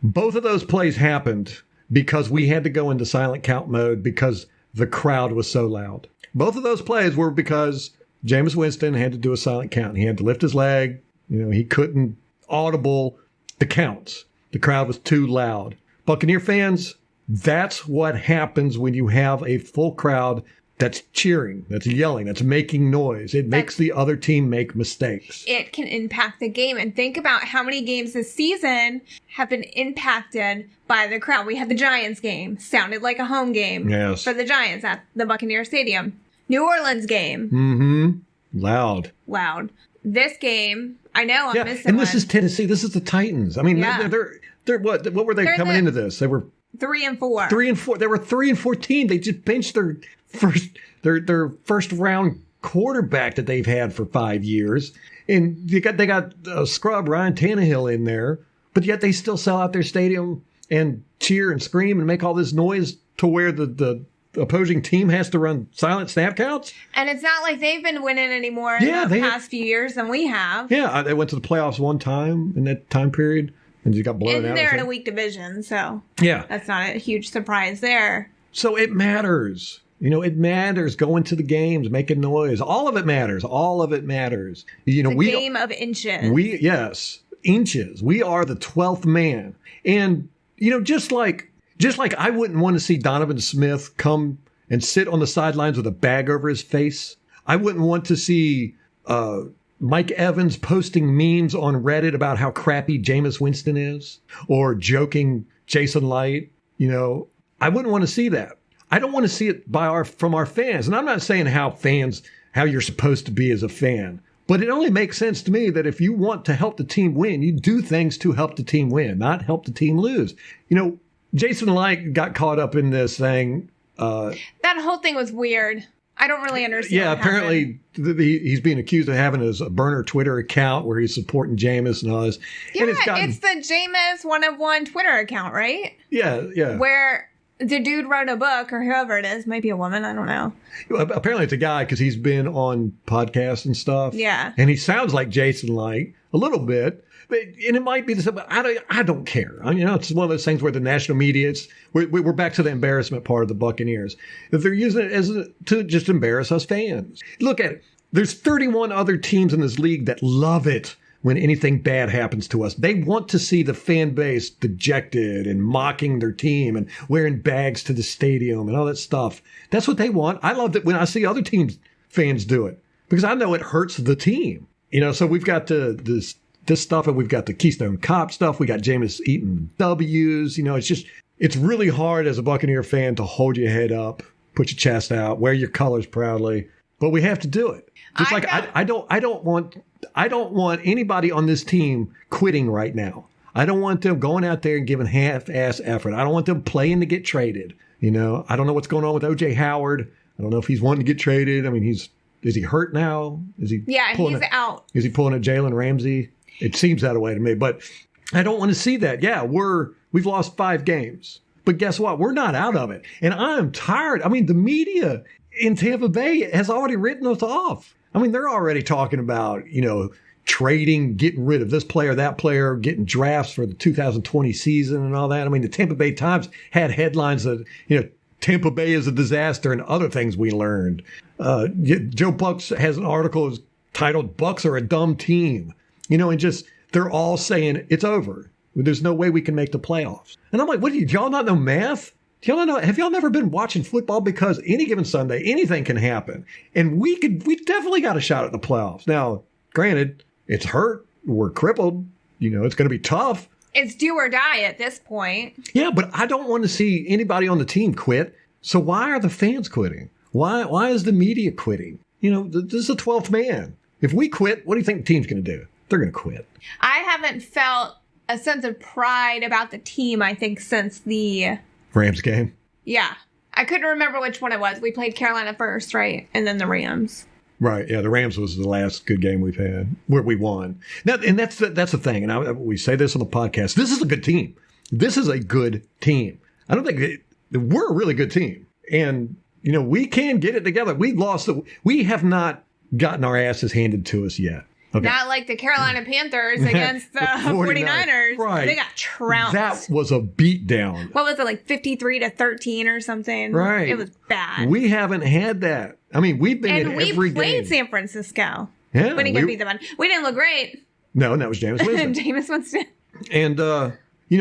Both of those plays happened because we had to go into silent count mode because the crowd was so loud. Both of those plays were because Jameis Winston had to do a silent count. He had to lift his leg. He couldn't audible the counts. The crowd was too loud. Buccaneer fans, that's what happens when you have a full crowd that's cheering, that's yelling, that's making noise. It makes the other team make mistakes. It can impact the game. And think about how many games this season have been impacted by the crowd. We had the Giants game. Sounded like a home game for the Giants at the Buccaneer Stadium. New Orleans game. Mm-hmm. Loud. This game, I know I'm missing and this is Tennessee. This is the Titans. I mean, they're what were they coming into this? They were 3-4. 3-4. They were 3-14. They just benched their first round quarterback that they've had for 5 years, and they got scrub Ryan Tannehill in there, but yet they still sell out their stadium and cheer and scream and make all this noise to where the opposing team has to run silent snap counts. And it's not like they've been winning anymore in the past few years than we have. Yeah, they went to the playoffs one time in that time period and you got blown out. And they're in a weak division, so that's not a huge surprise there. So it matters. It matters going to the games, making noise. All of it matters. Game of inches. Inches. We are the 12th man. And, just like I wouldn't want to see Donovan Smith come and sit on the sidelines with a bag over his face. I wouldn't want to see Mike Evans posting memes on Reddit about how crappy Jameis Winston is or joking Jason Light. I wouldn't want to see that. I don't want to see it from our fans. And I'm not saying how you're supposed to be as a fan. But it only makes sense to me that if you want to help the team win, you do things to help the team win, not help the team lose. Jason Light got caught up in this thing. That whole thing was weird. I don't really understand. Yeah, apparently he's being accused of having a burner Twitter account where he's supporting Jameis and all this. Yeah, it's the Jameis 1 of 1 Twitter account, right? Yeah. Where the dude wrote a book, or whoever it is, might be a woman, I don't know. Apparently it's a guy because he's been on podcasts and stuff. Yeah. And he sounds like Jason Light a little bit. And it might be the same, but I don't care. It's one of those things where the national media, we're back to the embarrassment part of the Buccaneers. If they're using it to just embarrass us fans. Look at it. There's 31 other teams in this league that love it when anything bad happens to us. They want to see the fan base dejected and mocking their team and wearing bags to the stadium and all that stuff. That's what they want. I love that when I see other teams' fans do it because I know it hurts the team. So we've got this stuff, and we've got the Keystone Cop stuff. We got Jameis eating W's. It's really hard as a Buccaneer fan to hold your head up, put your chest out, wear your colors proudly, but we have to do it. Just I don't want anybody on this team quitting right now. I don't want them going out there and giving half-ass effort. I don't want them playing to get traded. I don't know what's going on with O.J. Howard. I don't know if he's wanting to get traded. I mean, is he hurt now? He's out. Is he pulling a Jalen Ramsey? It seems that way to me, but I don't want to see that. Yeah, we've lost 5 games, but guess what? We're not out of it. And I'm tired. I mean, the media in Tampa Bay has already written us off. I mean, they're already talking about, trading, getting rid of this player, that player, getting drafts for the 2020 season and all that. I mean, the Tampa Bay Times had headlines that, Tampa Bay is a disaster and other things we learned. Joe Bucs has an article titled "Bucs Are a Dumb Team." And just they're all saying it's over. There's no way we can make the playoffs. And I'm like, what do y'all not know math? Have y'all never been watching football? Because any given Sunday, anything can happen. And we definitely got a shot at the playoffs. Now, granted, it's hurt. We're crippled. It's going to be tough. It's do or die at this point. Yeah, but I don't want to see anybody on the team quit. So why are the fans quitting? Why is the media quitting? This is the 12th man. If we quit, what do you think the team's going to do? They're going to quit. I haven't felt a sense of pride about the team, I think, since the Rams game. Yeah. I couldn't remember which one it was. We played Carolina first, right? And then the Rams. Right. Yeah. The Rams was the last good game we've had where we won. Now, and that's the thing. And we say this on the podcast. This is a good team. This is a good team. I don't think we're a really good team. And, we can get it together. We have not gotten our asses handed to us yet. Okay. Not like the Carolina Panthers against the 49ers. Right. They got trounced. That was a beatdown. What was it, like 53-13 or something? Right. It was bad. We haven't had that. I mean, we've been in every game. And we played San Francisco. Yeah. We didn't get beat them. We didn't look great. No, that was Jameis Winston. Jameis Winston. And,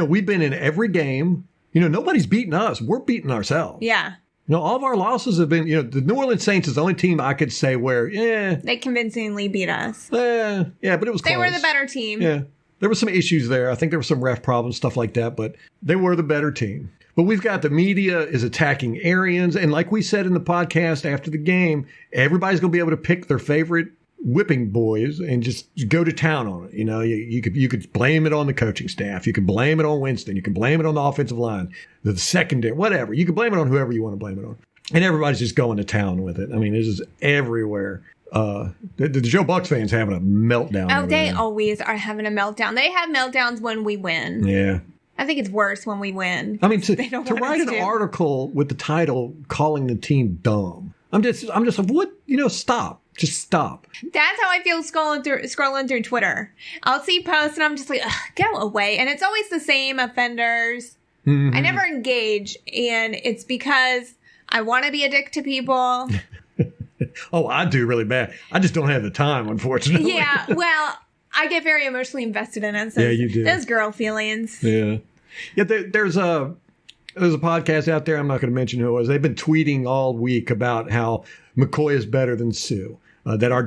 we've been in every game. Nobody's beating us. We're beating ourselves. Yeah. All of our losses have been, the New Orleans Saints is the only team I could say where, they convincingly beat us. Yeah, but it was close. They were the better team. Yeah. There were some issues there. I think there were some ref problems, stuff like that, but they were the better team. But we've got the media is attacking Arians. And like we said in the podcast after the game, everybody's going to be able to pick their favorite whipping boys and just go to town on it. You could blame it on the coaching staff. You could blame it on Winston. You could blame it on the offensive line, the secondary, whatever. You could blame it on whoever you want to blame it on. And everybody's just going to town with it. I mean, this is everywhere. The Joe Bucs fans having a meltdown. Oh, they always are having a meltdown. They have meltdowns when we win. Yeah. I think it's worse when we win. I mean, to write an article with the title calling the team dumb. I'm just like, what? Stop. Just stop. That's how I feel scrolling through Twitter. I'll see posts and I'm just like, go away. And it's always the same offenders. Mm-hmm. I never engage. And it's because I want to be a dick to people. Oh, I do really bad. I just don't have the time, unfortunately. Yeah, well, I get very emotionally invested in it. So yeah, you do. Those girl feelings. Yeah. Yeah, there's a podcast out there. I'm not going to mention who it was. They've been tweeting all week about how McCoy is better than Sue. That our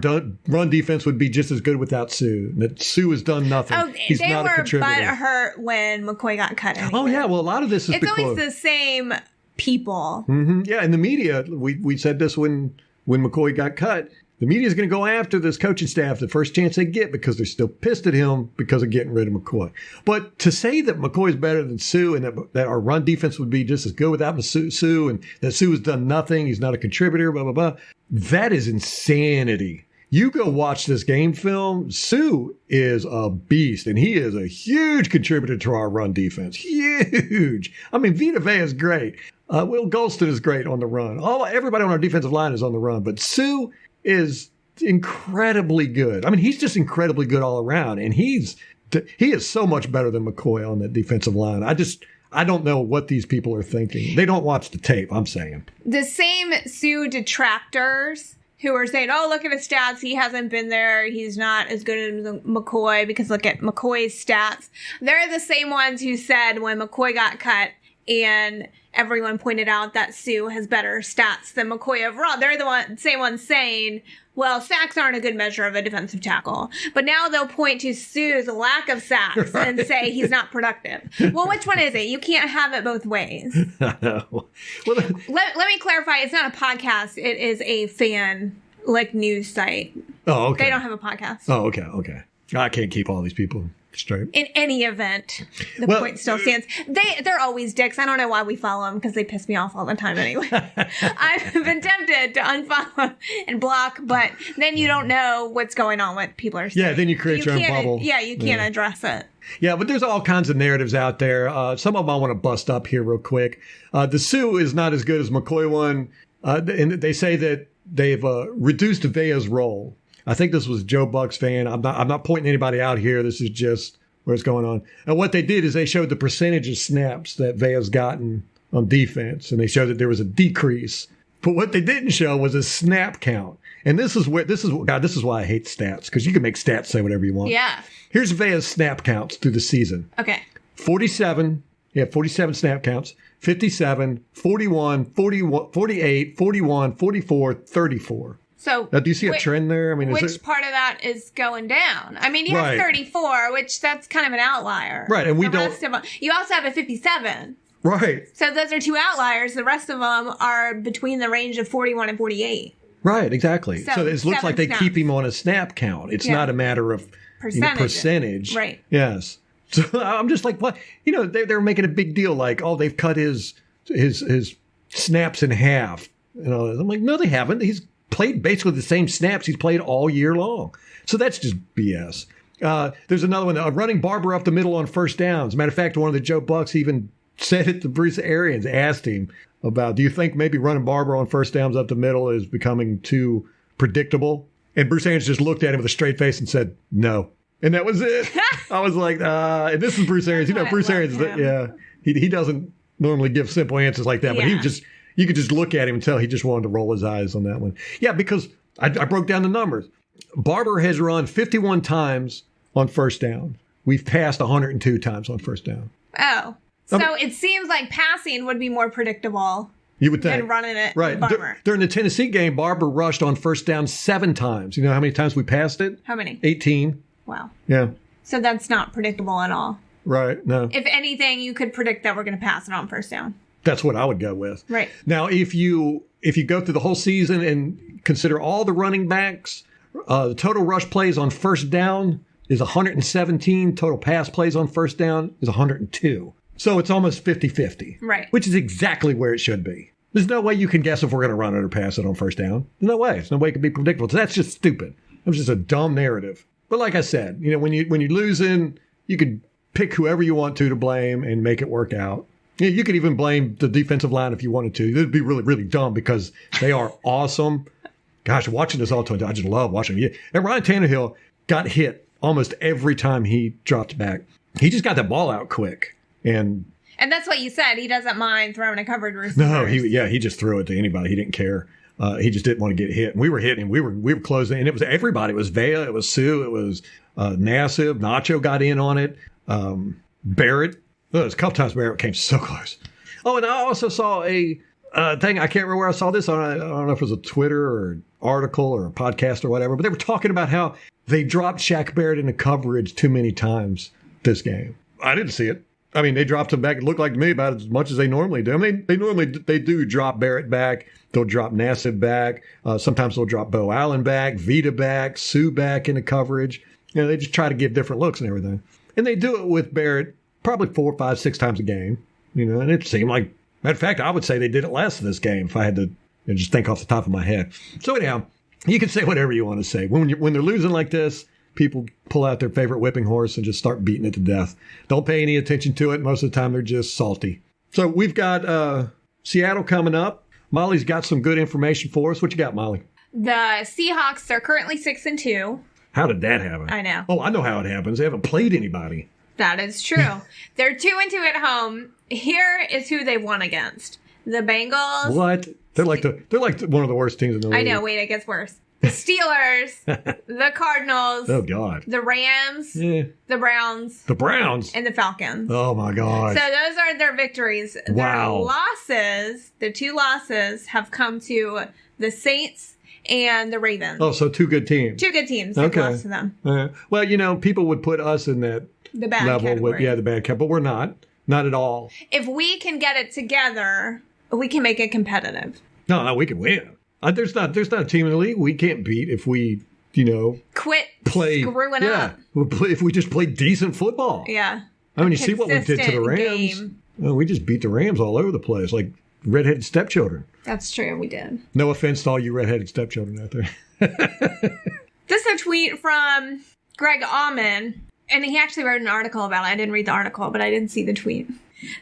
run defense would be just as good without Sue. That Sue has done nothing. Oh, He's they not were a contributor. butthurt when McCoy got cut. Anyway. Oh, yeah. Well, a lot of this is it's always the same people. Mm-hmm. Yeah, in the media, we said this when McCoy got cut. The media is going to go after this coaching staff the first chance they get because they're still pissed at him because of getting rid of McCoy. But to say that McCoy is better than Sue and that our run defense would be just as good without Sue and that Sue has done nothing, he's not a contributor, blah, blah, blah, that is insanity. You go watch this game film, Sue is a beast, and he is a huge contributor to our run defense. Huge. I mean, Vita Vea is great. Will Golston is great on the run. Everybody on our defensive line is on the run, but Sue is incredibly good. I mean, he's just incredibly good all around, and he is so much better than McCoy on that defensive line. I don't know what these people are thinking. They don't watch the tape, I'm saying. The same Sue detractors who are saying, oh, look at his stats. He hasn't been there. He's not as good as McCoy because look at McCoy's stats. They're the same ones who said when McCoy got cut and everyone pointed out that Sue has better stats than McCoy overall. They're the same ones saying, well, sacks aren't a good measure of a defensive tackle. But now they'll point to Sue's lack of sacks and say he's not productive. Well, which one is it? You can't have it both ways. I know. Well, let me clarify. It's not a podcast. It is a fan news site. Oh, okay. They don't have a podcast. Oh, okay. I can't keep all these people straight. In any event, the point still stands. They're always dicks. I don't know why we follow them because they piss me off all the time anyway. I've been tempted to unfollow and block, but then you don't know what's going on, what people are saying. Yeah, then you create your own bubble. Yeah, you can't address it. Yeah, but there's all kinds of narratives out there. Some of them I want to bust up here real quick. The Sue is not as good as McCoy one. And they say that they've reduced Vea's role. I think this was a Joe Bucs fan. I'm not pointing anybody out here. This is just what's going on. And what they did is they showed the percentage of snaps that Vea's gotten on defense, and they showed that there was a decrease. But what they didn't show was a snap count. And this is why I hate stats, because you can make stats say whatever you want. Yeah. Here's Vea's snap counts through the season. Okay. 47 snap counts. 57, 41, 48, 41, 44, 34. So now, do you see a trend there? I mean, which part of that is going down? I mean, you have 34, which that's kind of an outlier. Right, and you also have a 57. Right. So those are two outliers. The rest of them are between the range of 41 and 48. Right, exactly. So it looks like they keep him on a snap count. It's not a matter of percentage. Right. Yes. So I'm just like, what? They're making a big deal like, oh, they've cut his snaps in half. I'm like, no, they haven't. He's played basically the same snaps he's played all year long. So that's just BS. There's another one, running Barber up the middle on first downs. Matter of fact, one of the Joe Bucs even said it to Bruce Arians, asked him about, do you think maybe running Barber on first downs up the middle is becoming too predictable? And Bruce Arians just looked at him with a straight face and said, no. And that was it. I was like, and this is Bruce Arians. You know, Bruce Arians, he doesn't normally give simple answers like that, but you could just look at him and tell he just wanted to roll his eyes on that one. Yeah, because I broke down the numbers. Barber has run 51 times on first down. We've passed 102 times on first down. Oh. So it seems like passing would be more predictable. You would think. Than running it. Right. Barber. During the Tennessee game, Barber rushed on first down 7 times. You know how many times we passed it? How many? 18. Wow. Yeah. So that's not predictable at all. Right. No. If anything, you could predict that we're going to pass it on first down. That's what I would go with. Right. Now, if you go through the whole season and consider all the running backs, the total rush plays on first down is 117. Total pass plays on first down is 102. So it's almost 50-50. Right. Which is exactly where it should be. There's no way you can guess if we're going to run it or pass it on first down. There's no way. There's no way it can be predictable. So that's just stupid. It was just a dumb narrative. But like I said, you know, when you're losing, you could pick whoever you want to blame and make it work out. You could even blame the defensive line if you wanted to. It would be really, really dumb because they are awesome. Gosh, watching this all the time, I just love watching them. And Ryan Tannehill got hit almost every time he dropped back. He just got that ball out quick. And that's what you said. He doesn't mind throwing a covered receiver. No, he just threw it to anybody. He didn't care. He just didn't want to get hit. And we were hitting him. We were closing. And it was everybody. It was Vea. It was Sue. It was Nassib. Nacho got in on it. Barrett. There was a couple times Barrett came so close. Oh, and I also saw a thing. I can't remember where I saw this. I don't know if it was a Twitter or an article or a podcast or whatever. But they were talking about how they dropped Shaq Barrett into coverage too many times this game. I didn't see it. I mean, they dropped him back. It looked like to me about as much as they normally do. I mean, they do drop Barrett back. They'll drop Nassib back. Sometimes they'll drop Bo Allen back, Vita back, Sue back into coverage. You know, they just try to give different looks and everything. And they do it with Barrett probably 4, 5, 6 times a game. You know, and it seemed like, matter of fact, I would say they did it less in this game if I had to just think off the top of my head. So anyhow, you can say whatever you want to say. When they're losing like this, people pull out their favorite whipping horse and just start beating it to death. Don't pay any attention to it. Most of the time, they're just salty. So we've got Seattle coming up. Molly's got some good information for us. What you got, Molly? The Seahawks are currently 6-2. How did that happen? I know. Oh, I know how it happens. They haven't played anybody. That is true. They're 2-2 at home. Here is who they won against. The Bengals. What? They're like one of the worst teams in the league. I know. Wait, it gets worse. The Steelers, the Cardinals, oh God, the Rams, the Browns, and the Falcons. Oh my God. So those are their victories. Wow. Their losses, the 2 losses, have come to the Saints and the Ravens. Oh, so 2 good teams. 2 good teams have lost to them. Well, you know, people would put us in that the bad level category. with the bad category, but we're not at all. If we can get it together, we can make it competitive. No, we can win. There's not a team in the league we can't beat if we, quit screwing up. If we just play decent football. Yeah. I mean, you see what we did to the Rams. Well, we just beat the Rams all over the place, like redheaded stepchildren. That's true, we did. No offense to all you redheaded stepchildren out there. This is a tweet from Greg Auman, and he actually wrote an article about it. I didn't read the article, but I didn't see the tweet.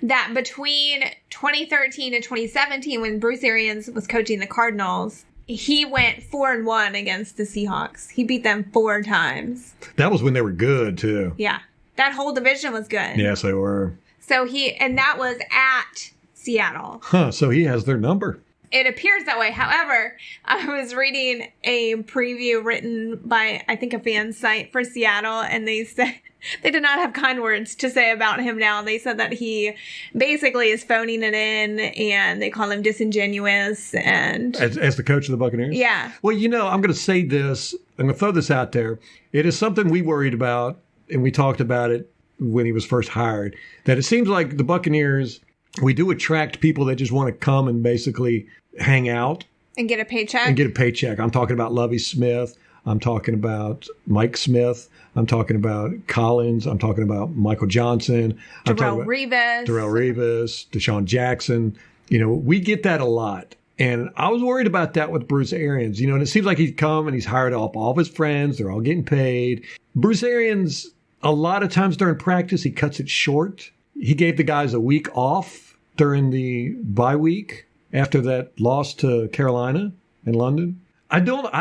That between 2013 and 2017, when Bruce Arians was coaching the Cardinals, he went 4-1 against the Seahawks. He beat them 4 times. That was when they were good, too. Yeah. That whole division was good. Yes, they were. So and that was at Seattle. Huh, so he has their number. It appears that way. However, I was reading a preview written by, I think, a fan site for Seattle, and they said they did not have kind words to say about him now. They said that he basically is phoning it in, and they call him disingenuous. And as the coach of the Buccaneers? Yeah. Well, I'm going to say this. I'm going to throw this out there. It is something we worried about, and we talked about it when he was first hired, that it seems like the Buccaneers, we do attract people that just want to come and basically hang out. And get a paycheck. I'm talking about Lovie Smith. I'm talking about Mike Smith. I'm talking about Collins. I'm talking about Michael Johnson. Darrelle Revis. Deshaun Jackson. We get that a lot. And I was worried about that with Bruce Arians. And it seems like he's come and he's hired up all of his friends. They're all getting paid. Bruce Arians, a lot of times during practice, he cuts it short. he gave the guys a week off during the bye week after that loss to Carolina in London. I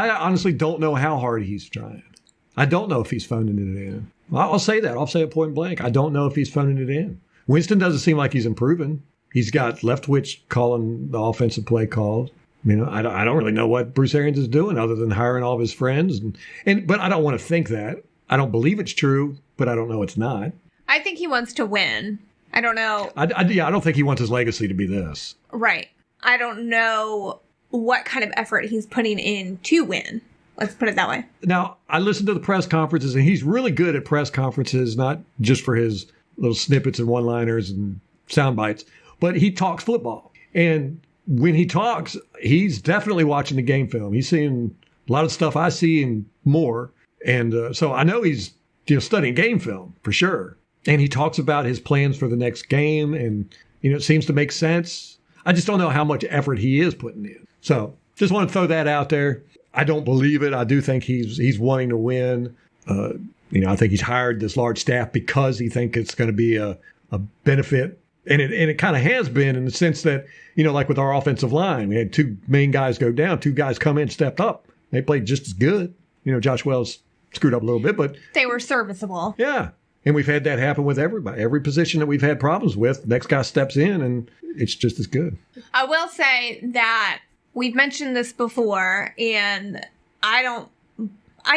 honestly don't know how hard he's trying. I don't know if he's phoning it in. I'll say that. I'll say it point blank. I don't know if he's phoning it in. Winston doesn't seem like he's improving. He's got Leftwich calling the offensive play calls. I don't really know what Bruce Arians is doing other than hiring all of his friends. But I don't want to think that. I don't believe it's true, but I don't know it's not. I think he wants to win. I don't know. I don't think he wants his legacy to be this. Right. I don't know what kind of effort he's putting in to win. Let's put it that way. Now, I listened to the press conferences, and he's really good at press conferences, not just for his little snippets and one-liners and sound bites, but he talks football. And when he talks, he's definitely watching the game film. He's seeing a lot of stuff I see and more. And so I know he's studying game film for sure. And he talks about his plans for the next game, and it seems to make sense. I just don't know how much effort he is putting in. So just want to throw that out there. I don't believe it. I do think he's wanting to win. I think he's hired this large staff because he thinks it's going to be a benefit. And it kind of has been in the sense that, like with our offensive line, we had two main guys go down, two guys come in, stepped up. They played just as good. Josh Wells screwed up a little bit, but they were serviceable. Yeah. And we've had that happen with everybody. Every position that we've had problems with, next guy steps in and it's just as good. I will say that we've mentioned this before, and I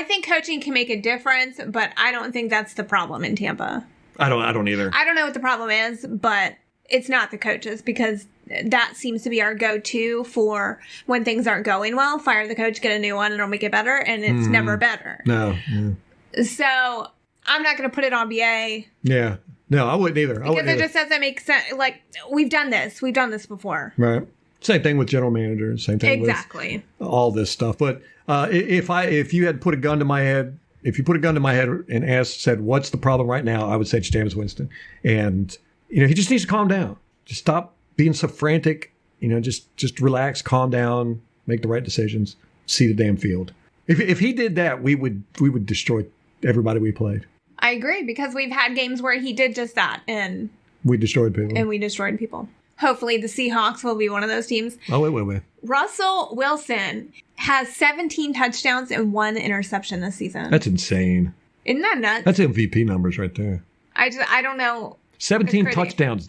think coaching can make a difference, but I don't think that's the problem in Tampa. I don't either. I don't know what the problem is, but it's not the coaches, because that seems to be our go-to for when things aren't going well. Fire the coach, get a new one, and it'll make it better, and it's never better. No. Yeah. So I'm not going to put it on BA. Yeah. No, I wouldn't either. Because it just doesn't make sense. Like, we've done this before. Right. Same thing with general managers. Same thing exactly. with all this stuff. But if you had put a gun to my head, and said, what's the problem right now? I would say it's Jameis Winston. And, he just needs to calm down. Just stop being so frantic. Just relax, calm down, make the right decisions, see the damn field. If he did that, we would destroy everybody we played. I agree, because we've had games where he did just that, and we destroyed people. Hopefully the Seahawks will be one of those teams. Oh, wait. Russell Wilson has 17 touchdowns and 1 interception this season. That's insane. Isn't that nuts? That's MVP numbers right there. I don't know. 17 touchdowns.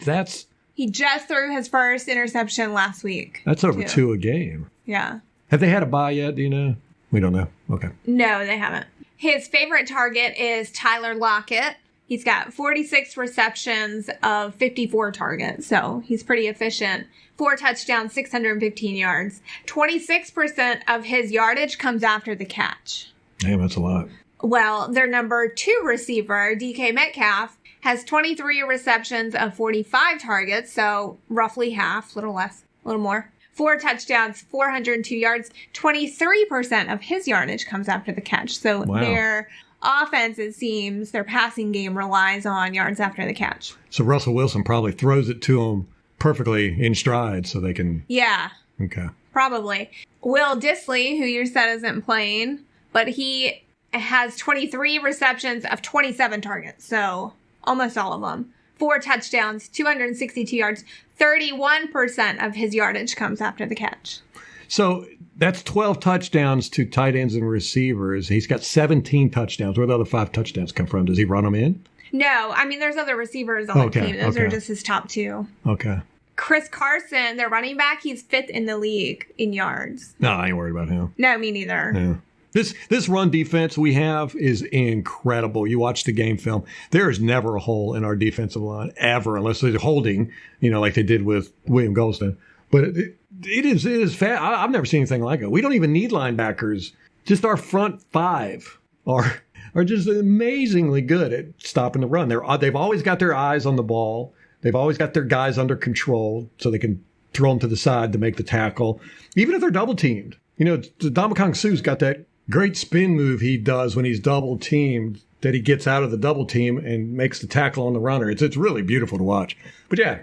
He just threw his first interception last week. That's over 2 a game. Yeah. Have they had a bye yet? Do you know? We don't know. Okay. No, they haven't. His favorite target is Tyler Lockett. He's got 46 receptions of 54 targets, so he's pretty efficient. 4 touchdowns, 615 yards. 26% of his yardage comes after the catch. Damn, that's a lot. Well, their number 2 receiver, DK Metcalf, has 23 receptions of 45 targets, so roughly half, a little less, a little more. 4 touchdowns, 402 yards. 23% of his yardage comes after the catch. So their offense, it seems, their passing game relies on yards after the catch. So Russell Wilson probably throws it to him perfectly in stride so they can... Yeah. Okay. Probably. Will Dissly, who you said isn't playing, but he has 23 receptions of 27 targets, so almost all of them. 4 touchdowns, 262 yards. 31% of his yardage comes after the catch. So that's 12 touchdowns to tight ends and receivers. He's got 17 touchdowns. Where do the other 5 touchdowns come from? Does he run them in? No. I mean, there's other receivers on the team. Those are just his top 2. Okay. Chris Carson, their running back, he's 5th in the league in yards. No, I ain't worried about him. No, me neither. Yeah. This run defense we have is incredible. You watch the game film. There is never a hole in our defensive line, ever, unless they're holding, like they did with William Golston. But it is fast. I've never seen anything like it. We don't even need linebackers. Just our front 5 are just amazingly good at stopping the run. They've always got their eyes on the ball. They've always got their guys under control so they can throw them to the side to make the tackle, even if they're double teamed. Dominican Sue's got that great spin move he does when he's double teamed, that he gets out of the double team and makes the tackle on the runner. It's really beautiful to watch. But yeah,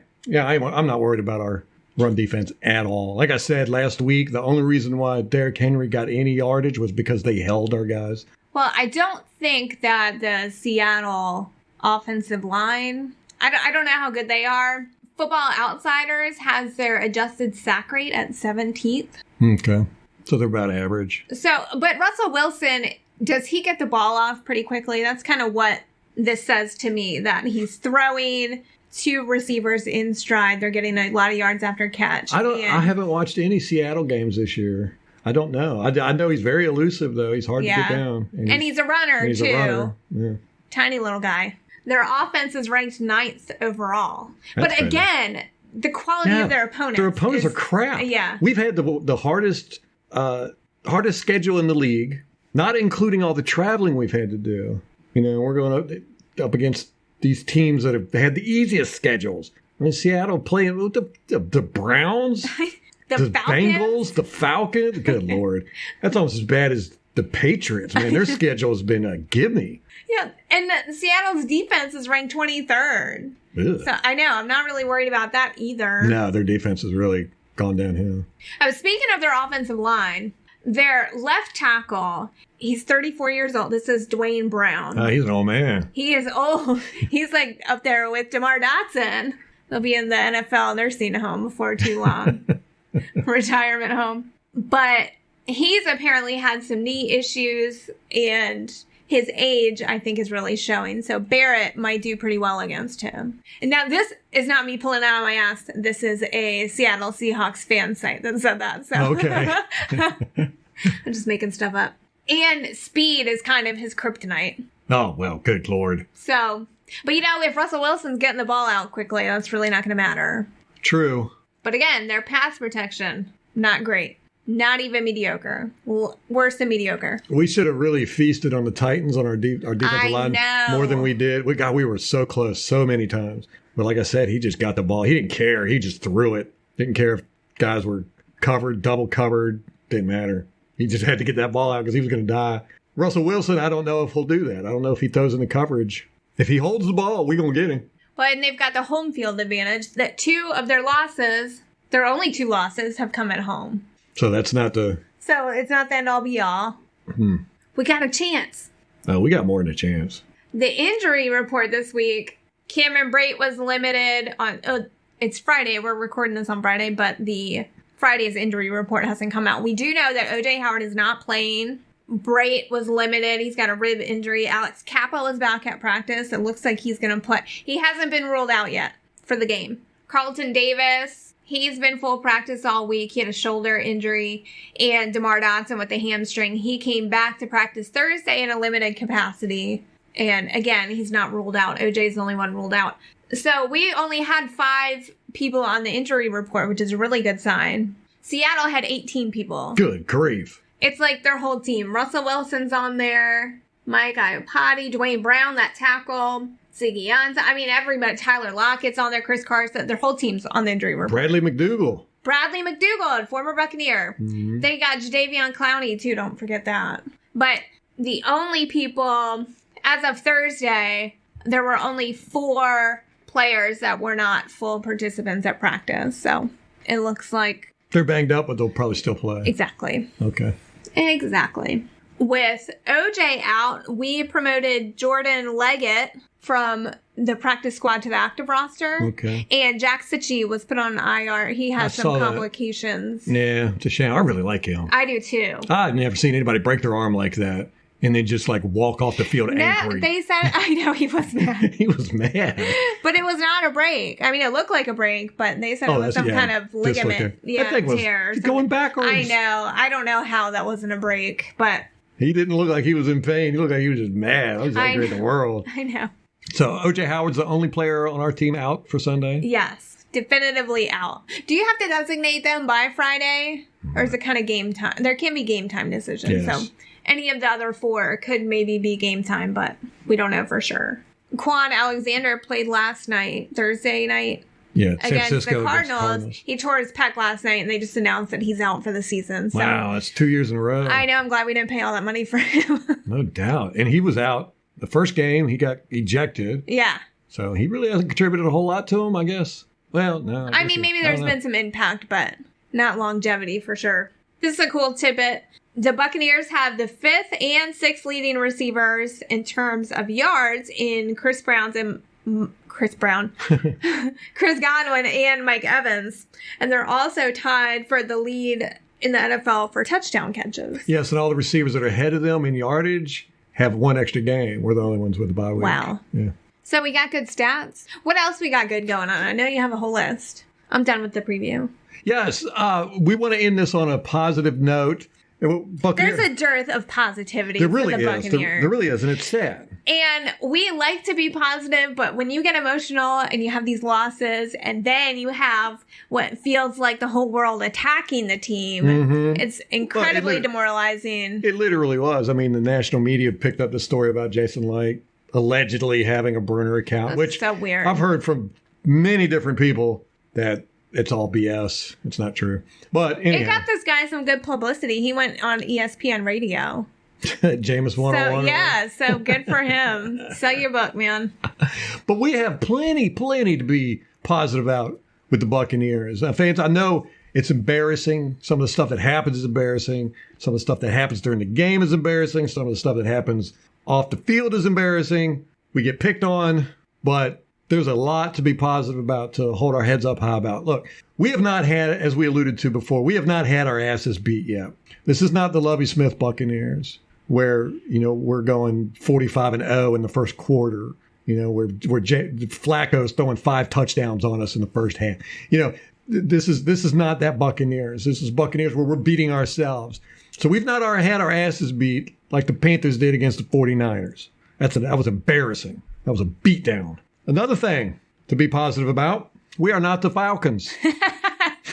I'm not worried about our run defense at all. Like I said last week, the only reason why Derrick Henry got any yardage was because they held our guys. Well, I don't think that the Seattle offensive line, I don't know how good they are. Football Outsiders has their adjusted sack rate at 17th. Okay. So they're about average. But Russell Wilson, does he get the ball off pretty quickly? That's kind of what this says to me, that he's throwing 2 receivers in stride. They're getting a lot of yards after catch. I haven't watched any Seattle games this year. I don't know. I know he's very elusive, though. He's hard to get down. And he's a runner, he's too. A runner. Yeah. Tiny little guy. Their offense is ranked 9th overall. But again, the quality of their opponents. Their opponents are crap. Yeah. We've had the hardest schedule in the league, not including all the traveling we've had to do. You know, we're going up against these teams that have had the easiest schedules. I mean, Seattle playing with the Browns, the Bengals, the Falcons. Good Lord. That's almost as bad as the Patriots. Man, their schedule has been a gimme. Yeah, and Seattle's defense is ranked 23rd. Ugh. So I know, I'm not really worried about that either. No, their defense has really gone downhill. Speaking of their offensive line, their left tackle, he's 34 years old. This is Dwayne Brown. He's an old man. He is old. He's like up there with DeMar Dotson. They'll be in the NFL nursing home before too long. Retirement home. But he's apparently had some knee issues, and his age, I think, is really showing. So Barrett might do pretty well against him. And now this is not me pulling out of my ass. This is a Seattle Seahawks fan site that said that. So okay. I'm just making stuff up. And speed is kind of his kryptonite. Oh, well, good Lord. So, but if Russell Wilson's getting the ball out quickly, that's really not going to matter. True. But again, their pass protection, not great. Not even mediocre. Worse than mediocre. We should have really feasted on the Titans on our defensive line more than we did. We were so close so many times. But like I said, he just got the ball. He didn't care. He just threw it. Didn't care if guys were covered, double covered. Didn't matter. He just had to get that ball out because he was going to die. Russell Wilson, I don't know if he'll do that. I don't know if he throws in the coverage. If he holds the ball, we're going to get him. But and they've got the home field advantage that 2 of their losses, their only 2 losses, have come at home. So that's not the... So it's not the end all be all. We got a chance. Oh, we got more than a chance. The injury report this week, Cameron Brate was limited on... it's Friday. We're recording this on Friday, but the Friday's injury report hasn't come out. We do know that O.J. Howard is not playing. Brate was limited. He's got a rib injury. Alex Cappa is back at practice. It looks like he's going to play. He hasn't been ruled out yet for the game. Carlton Davis... He's been full practice all week. He had a shoulder injury. And DeMar Dotson with the hamstring. He came back to practice Thursday in a limited capacity. And again, he's not ruled out. OJ's the only one ruled out. So we only had 5 people on the injury report, which is a really good sign. Seattle had 18 people. Good grief. It's like their whole team. Russell Wilson's on there. Mike Iupati, Dwayne Brown, that tackle. Ziggy Ansah. I mean, everybody. Tyler Lockett's on there. Chris Carson. Their whole team's on the injury report. Bradley McDougald, former Buccaneer. Mm-hmm. They got Jadeveon Clowney, too. Don't forget that. But the only people, as of Thursday, there were only 4 players that were not full participants at practice. So it looks like... They're banged up, but they'll probably still play. Exactly. Okay. Exactly. With OJ out, we promoted Jordan Leggett from the practice squad to the active roster. Okay. And Jack Sitchie was put on IR. He had some complications. Yeah, it's a shame. I really like him. I do too. I've never seen anybody break their arm like that and then just like walk off the field angry. They said, I know he was mad. He was mad. But it was not a break. I mean, it looked like a break, but they said it was some kind of ligament tear. Going backwards. I know. I don't know how that wasn't a break, but... He didn't look like he was in pain. He looked like he was just mad. I was angry at the world. I know. So, O.J. Howard's the only player on our team out for Sunday? Yes. Definitively out. Do you have to designate them by Friday? Or is it kind of game time? There can be game time decisions. Yes. So, any of the other 4 could maybe be game time, but we don't know for sure. Quan Alexander played last night, Thursday night. Yeah, against the Cardinals. He tore his pec last night, and they just announced that he's out for the season. So. Wow, that's 2 years in a row. I know. I'm glad we didn't pay all that money for him. No doubt. And he was out. The first game, he got ejected. Yeah. So he really hasn't contributed a whole lot to him, I guess. Well, no. I mean, maybe there's been some impact, but not longevity for sure. This is a cool tidbit. The Buccaneers have the 5th and 6th leading receivers in terms of yards in Chris Brown's and Chris Brown, Chris Godwin, and Mike Evans. And they're also tied for the lead in the NFL for touchdown catches. Yes, and all the receivers that are ahead of them in yardage have one extra game. We're the only ones with the bye week. Wow. Yeah. So we got good stats. What else we got good going on? I know you have a whole list. I'm done with the preview. Yes, we want to end this on a positive note. There's a dearth of positivity there really for the is. Buccaneers. There really is, and it's sad. And we like to be positive, but when you get emotional and you have these losses, and then you have what feels like the whole world attacking the team, it's incredibly demoralizing. It literally was. I mean, the national media picked up the story about Jason Light allegedly having a burner account, That's which so weird. I've heard from many different people that it's all BS. It's not true. But anyhow. It got this guy some good publicity. He went on ESPN radio. Jameis 101. So, yeah, so good for him. Sell your book, man. But we have plenty to be positive about with the Buccaneers. Fans, I know it's embarrassing. Some of the stuff that happens is embarrassing. Some of the stuff that happens during the game is embarrassing. Some of the stuff that happens off the field is embarrassing. We get picked on, but there's a lot to be positive about, to hold our heads up high about. Look, we have not had, as we alluded to before, we have not had our asses beat yet. This is not the Lovie Smith Buccaneers, where, we're going 45-0 in the first quarter. Where Flacco's throwing 5 touchdowns on us in the first half. This is not that Buccaneers. This is Buccaneers where we're beating ourselves. So we've not had our asses beat like the Panthers did against the 49ers. That was embarrassing. That was a beatdown. Another thing to be positive about, we are not the Falcons.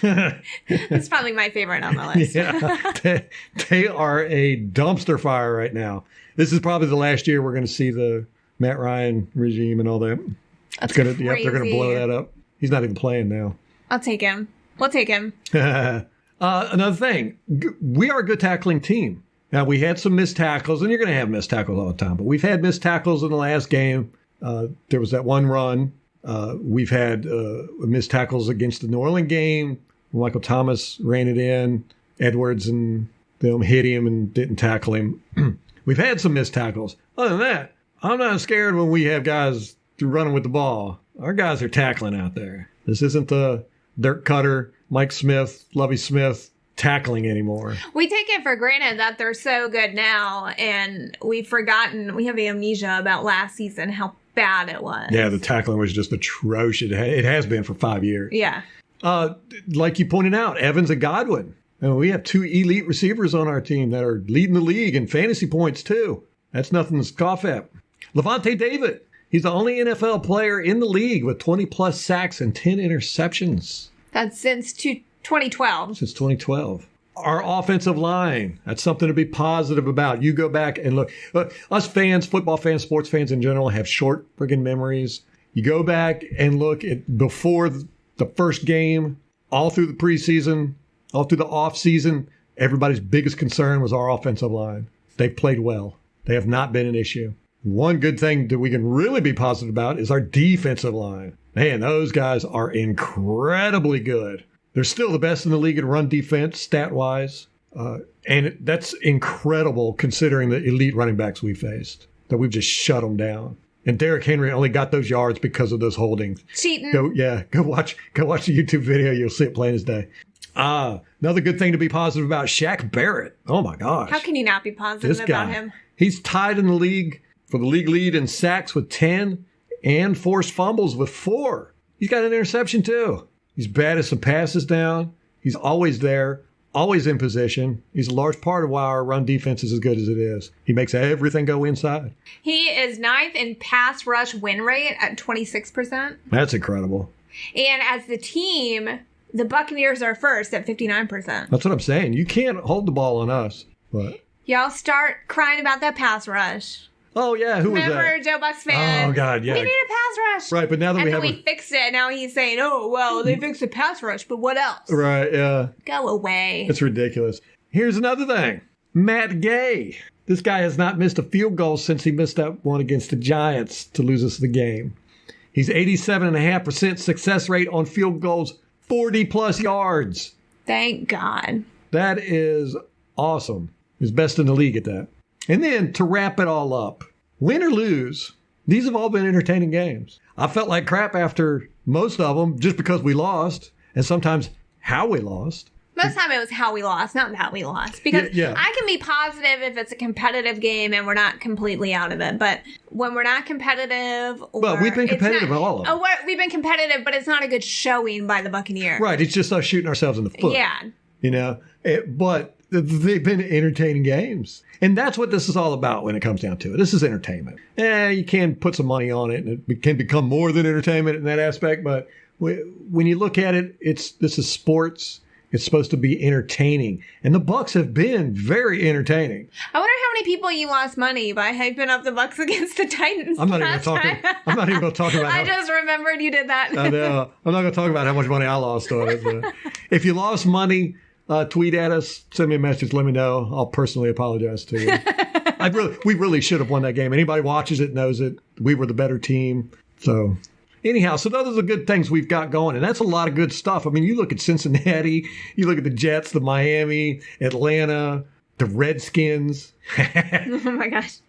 That's probably my favorite on the list. Yeah, they are a dumpster fire right now. This is probably the last year we're going to see the Matt Ryan regime and all that. That's crazy. They're going to blow that up. He's not even playing now. I'll take him. We'll take him. Another thing, we are a good tackling team. Now, we had some missed tackles, and you're going to have missed tackles all the time, but we've had missed tackles in the last game. There was that one run. We've had missed tackles against the New Orleans game. Michael Thomas ran it in. Edwards and them hit him and didn't tackle him. We've had some missed tackles. Other than that, I'm not scared when we have guys running with the ball. Our guys are tackling out there. This isn't the Dirk Cutter, Mike Smith, Lovie Smith tackling anymore. We take it for granted that they're so good now, and we have amnesia about last season, how bad it was. Yeah, the tackling was just atrocious. It has been for 5 years. Yeah. Like you pointed out, Evans and Godwin. And we have 2 elite receivers on our team that are leading the league in fantasy points, too. That's nothing to scoff at. Levante David. He's the only NFL player in the league with 20-plus sacks and 10 interceptions. That's since 2012. Since 2012. Our offensive line, that's something to be positive about. You go back and look. Us fans, football fans, sports fans in general, have short friggin' memories. You go back and look at before the first game, all through the preseason, all through the offseason, everybody's biggest concern was our offensive line. They've played well. They have not been an issue. One good thing that we can really be positive about is our defensive line. Man, those guys are incredibly good. They're still the best in the league in run defense, stat-wise. And that's incredible considering the elite running backs we faced, that we've just shut them down. And Derrick Henry only got those yards because of those holdings. Cheating. Go watch the YouTube video. You'll see it plain as day. Another good thing to be positive about, Shaq Barrett. Oh, my gosh. How can you not be positive about him? He's tied in the league for the league lead in sacks with 10 and forced fumbles with 4. He's got an interception, too. He's batted some passes down. He's always there, always in position. He's a large part of why our run defense is as good as it is. He makes everything go inside. He is 9th in pass rush win rate at 26%. That's incredible. And as the team, the Buccaneers are first at 59%. That's what I'm saying. You can't hold the ball on us. But y'all start crying about that pass rush. Oh, yeah. Who was that? Remember Joe Bucs fan? Oh, God, yeah. We need a pass rush. Right, but now that we fixed it, now he's saying, oh, well, they fixed the pass rush, but what else? Right, yeah. Go away. It's ridiculous. Here's another thing. Matt Gay. This guy has not missed a field goal since he missed that one against the Giants to lose us the game. He's 87.5% success rate on field goals, 40-plus yards. Thank God. That is awesome. He's best in the league at that. And then to wrap it all up, win or lose, These have all been entertaining games. I felt like crap after most of them just because we lost, and sometimes how we lost. Most of the time it was how we lost, not that we lost. Because I can be positive if it's a competitive game and we're not completely out of it. But when we're not competitive, well, we've been competitive in all of them. We've been competitive, but it's not a good showing by the Buccaneers. Right. It's just us shooting ourselves in the foot. Yeah. But they've been entertaining games. And that's what this is all about when it comes down to it. This is entertainment. You can put some money on it, and it can become more than entertainment in that aspect. But when you look at it, this is sports. It's supposed to be entertaining. And the Bucs have been very entertaining. I wonder how many people you lost money by hyping up the Bucs against the Titans. I'm not even going to talk about I just remembered you did that. I know. I'm not going to talk about how much money I lost on it. But if you lost money, tweet at us, send me a message, let me know. I'll personally apologize to you. We really should have won that game. Anybody watches it knows it. We were the better team. So anyhow, so those are the good things we've got going, and that's a lot of good stuff. I mean, you look at Cincinnati, you look at the Jets, the Miami, Atlanta, the Redskins. Oh, my gosh.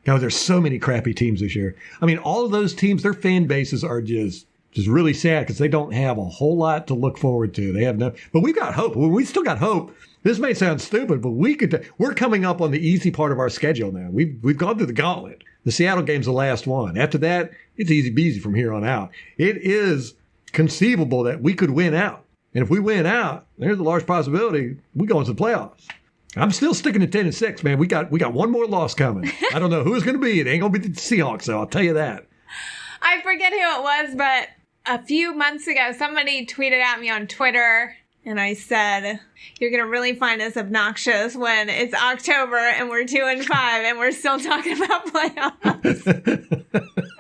There's so many crappy teams this year. I mean, all of those teams, their fan bases are just really sad because they don't have a whole lot to look forward to. They have but we've got hope. We still got hope. This may sound stupid, but we're coming up on the easy part of our schedule now. We've gone through the gauntlet. The Seattle game's the last one. After that, it's easy peasy from here on out. It is conceivable that we could win out. And if we win out, there's a large possibility we go into the playoffs. I'm still sticking to 10-6, man. We got one more loss coming. I don't know who it's going to be. It ain't going to be the Seahawks, though. I'll tell you that. I forget who it was, but a few months ago, somebody tweeted at me on Twitter, and I said, you're going to really find us obnoxious when it's October and we're 2-5 and we're still talking about playoffs.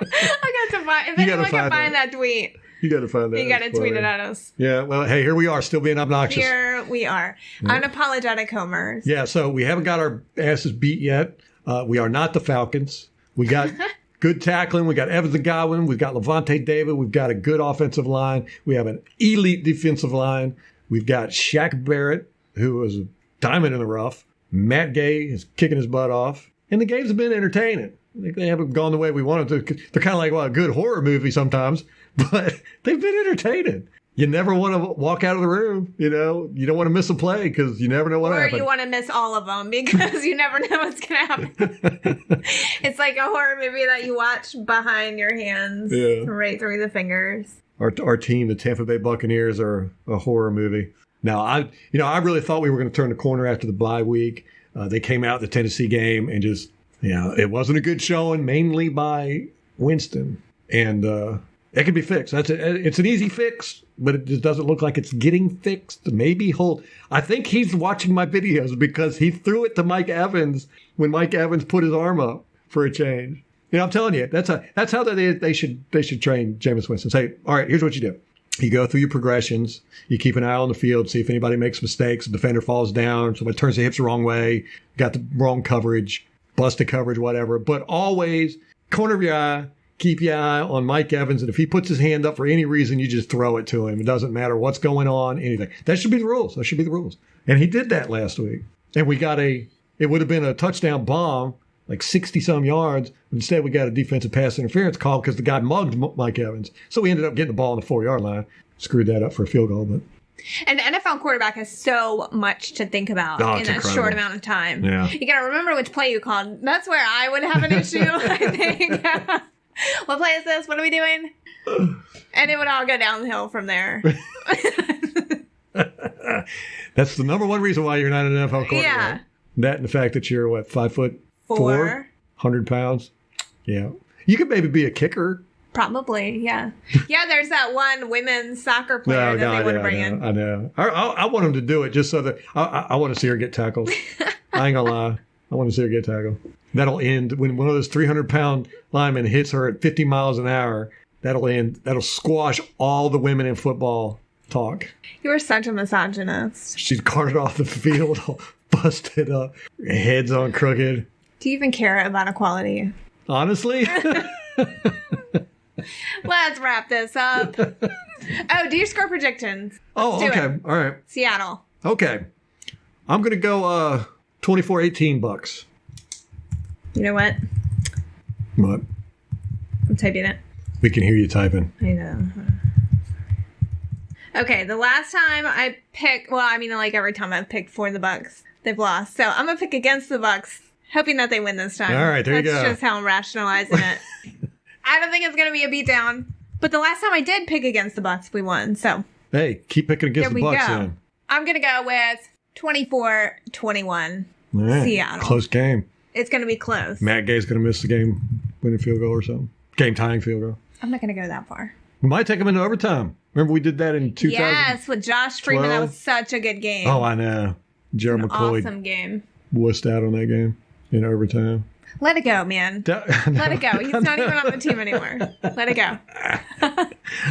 I got to find, if anyone can find that tweet. You got to find that. You got to tweet it at us. Yeah, well, hey, here we are, still being obnoxious. Here we are. Yeah. Unapologetic homers. Yeah, so we haven't got our asses beat yet. We are not the Falcons. We got good tackling. We got Evans and Godwin. We've got Levante David. We've got a good offensive line. We have an elite defensive line. We've got Shaq Barrett, who is a diamond in the rough. Matt Gay is kicking his butt off. And the games have been entertaining. They haven't gone the way we wanted to. They're kind of like a good horror movie sometimes, but they've been entertaining. You never want to walk out of the room, you know. You don't want to miss a play because you never know what happens. Or you want to miss all of them because you never know what's going to happen. It's like a horror movie that you watch behind your hands, right through the fingers. Our team, the Tampa Bay Buccaneers, are a horror movie. Now, I really thought we were going to turn the corner after the bye week. They came out the Tennessee game and just, it wasn't a good showing, mainly by Winston. And it can be fixed. It's an easy fix, but it just doesn't look like it's getting fixed. Maybe I think he's watching my videos because he threw it to Mike Evans when Mike Evans put his arm up for a change. I'm telling you, that's how they should train Jameis Winston. Say, all right, here's what you do. You go through your progressions. You keep an eye on the field, see if anybody makes mistakes. The defender falls down, somebody turns the hips the wrong way, got the wrong coverage, busted coverage, whatever. But always, corner of your eye, keep your eye on Mike Evans. And if he puts his hand up for any reason, you just throw it to him. It doesn't matter what's going on, anything. That should be the rules. And he did that last week. And it would have been a touchdown bomb, like 60-some yards. Instead, we got a defensive pass interference call because the guy mugged Mike Evans. So we ended up getting the ball on the 4-yard line. Screwed that up for a field goal. But an NFL quarterback has so much to think about in that short amount of time. Yeah. You got to remember which play you called. That's where I would have an issue, I think. What play is this? What are we doing? And it would all go downhill from there. That's the number one reason why you're not an NFL quarterback. Yeah. That and the fact that you're, 5'4", 100 pounds. Yeah. You could maybe be a kicker. Probably, yeah. Yeah, there's that one women's soccer player that they want to bring in. I know. I want them to do it just so that I want to see her get tackled. I ain't going to lie. I want to see her get tackled. That'll end when one of those 300-pound linemen hits her at 50 miles an hour. That'll end. That'll squash all the women in football talk. You are such a misogynist. She's carted off the field, all busted up, heads on crooked. Do you even care about equality? Honestly? Let's wrap this up. Oh, do your score predictions. Let's do okay. it. All right. Seattle. Okay. I'm going to go 24-18 Bucs. You know what? What? I'm typing it. We can hear you typing. I know. Okay, the last time I picked, like every time I've picked for the Bucs, they've lost. So I'm going to pick against the Bucs, hoping that they win this time. All right, there you go. That's just how I'm rationalizing it. I don't think it's going to be a beatdown. But the last time I did pick against the Bucs, we won. So hey, keep picking against the Bucs then. I'm going to go with 24-21 right. Seattle. Close game. It's going to be close. Matt Gay's going to miss the game-winning field goal or something. Game-tying field goal. I'm not going to go that far. We might take them into overtime. Remember we did that in 2000? Yes, with Josh Freeman. That was such a good game. Oh, I know. Jerry McCoy awesome game. wussed out on that game in overtime. Let it go, man. Let it go. He's not even on the team anymore. Let it go.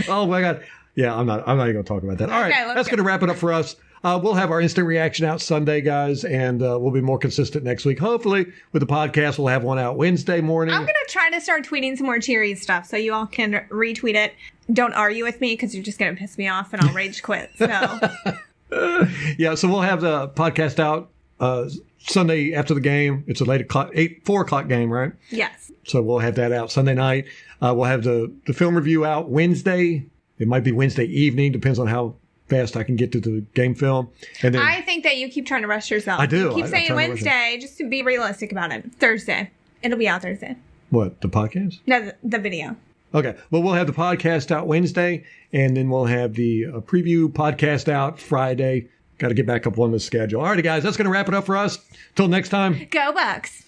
Oh, my God. Yeah, I'm not even going to talk about that. All right, that's going to wrap it up for us. We'll have our instant reaction out Sunday, guys, and we'll be more consistent next week. Hopefully, with the podcast, we'll have one out Wednesday morning. I'm going to try to start tweeting some more cheery stuff so you all can retweet it. Don't argue with me because you're just going to piss me off and I'll rage quit. So, yeah, so we'll have the podcast out Sunday after the game. It's a 4 o'clock game, right? Yes. So we'll have that out Sunday night. We'll have the film review out Wednesday. It might be Wednesday evening, depends on how fast I can get to the game film. And then I think that you keep trying to rush yourself. I do. You keep saying Wednesday, just to be realistic about it. Thursday. It'll be out Thursday. What, the podcast? No, the video. Okay. Well, we'll have the podcast out Wednesday, and then we'll have the preview podcast out Friday. Got to get back up on the schedule. All right, guys, that's going to wrap it up for us. Till next time. Go Bucs.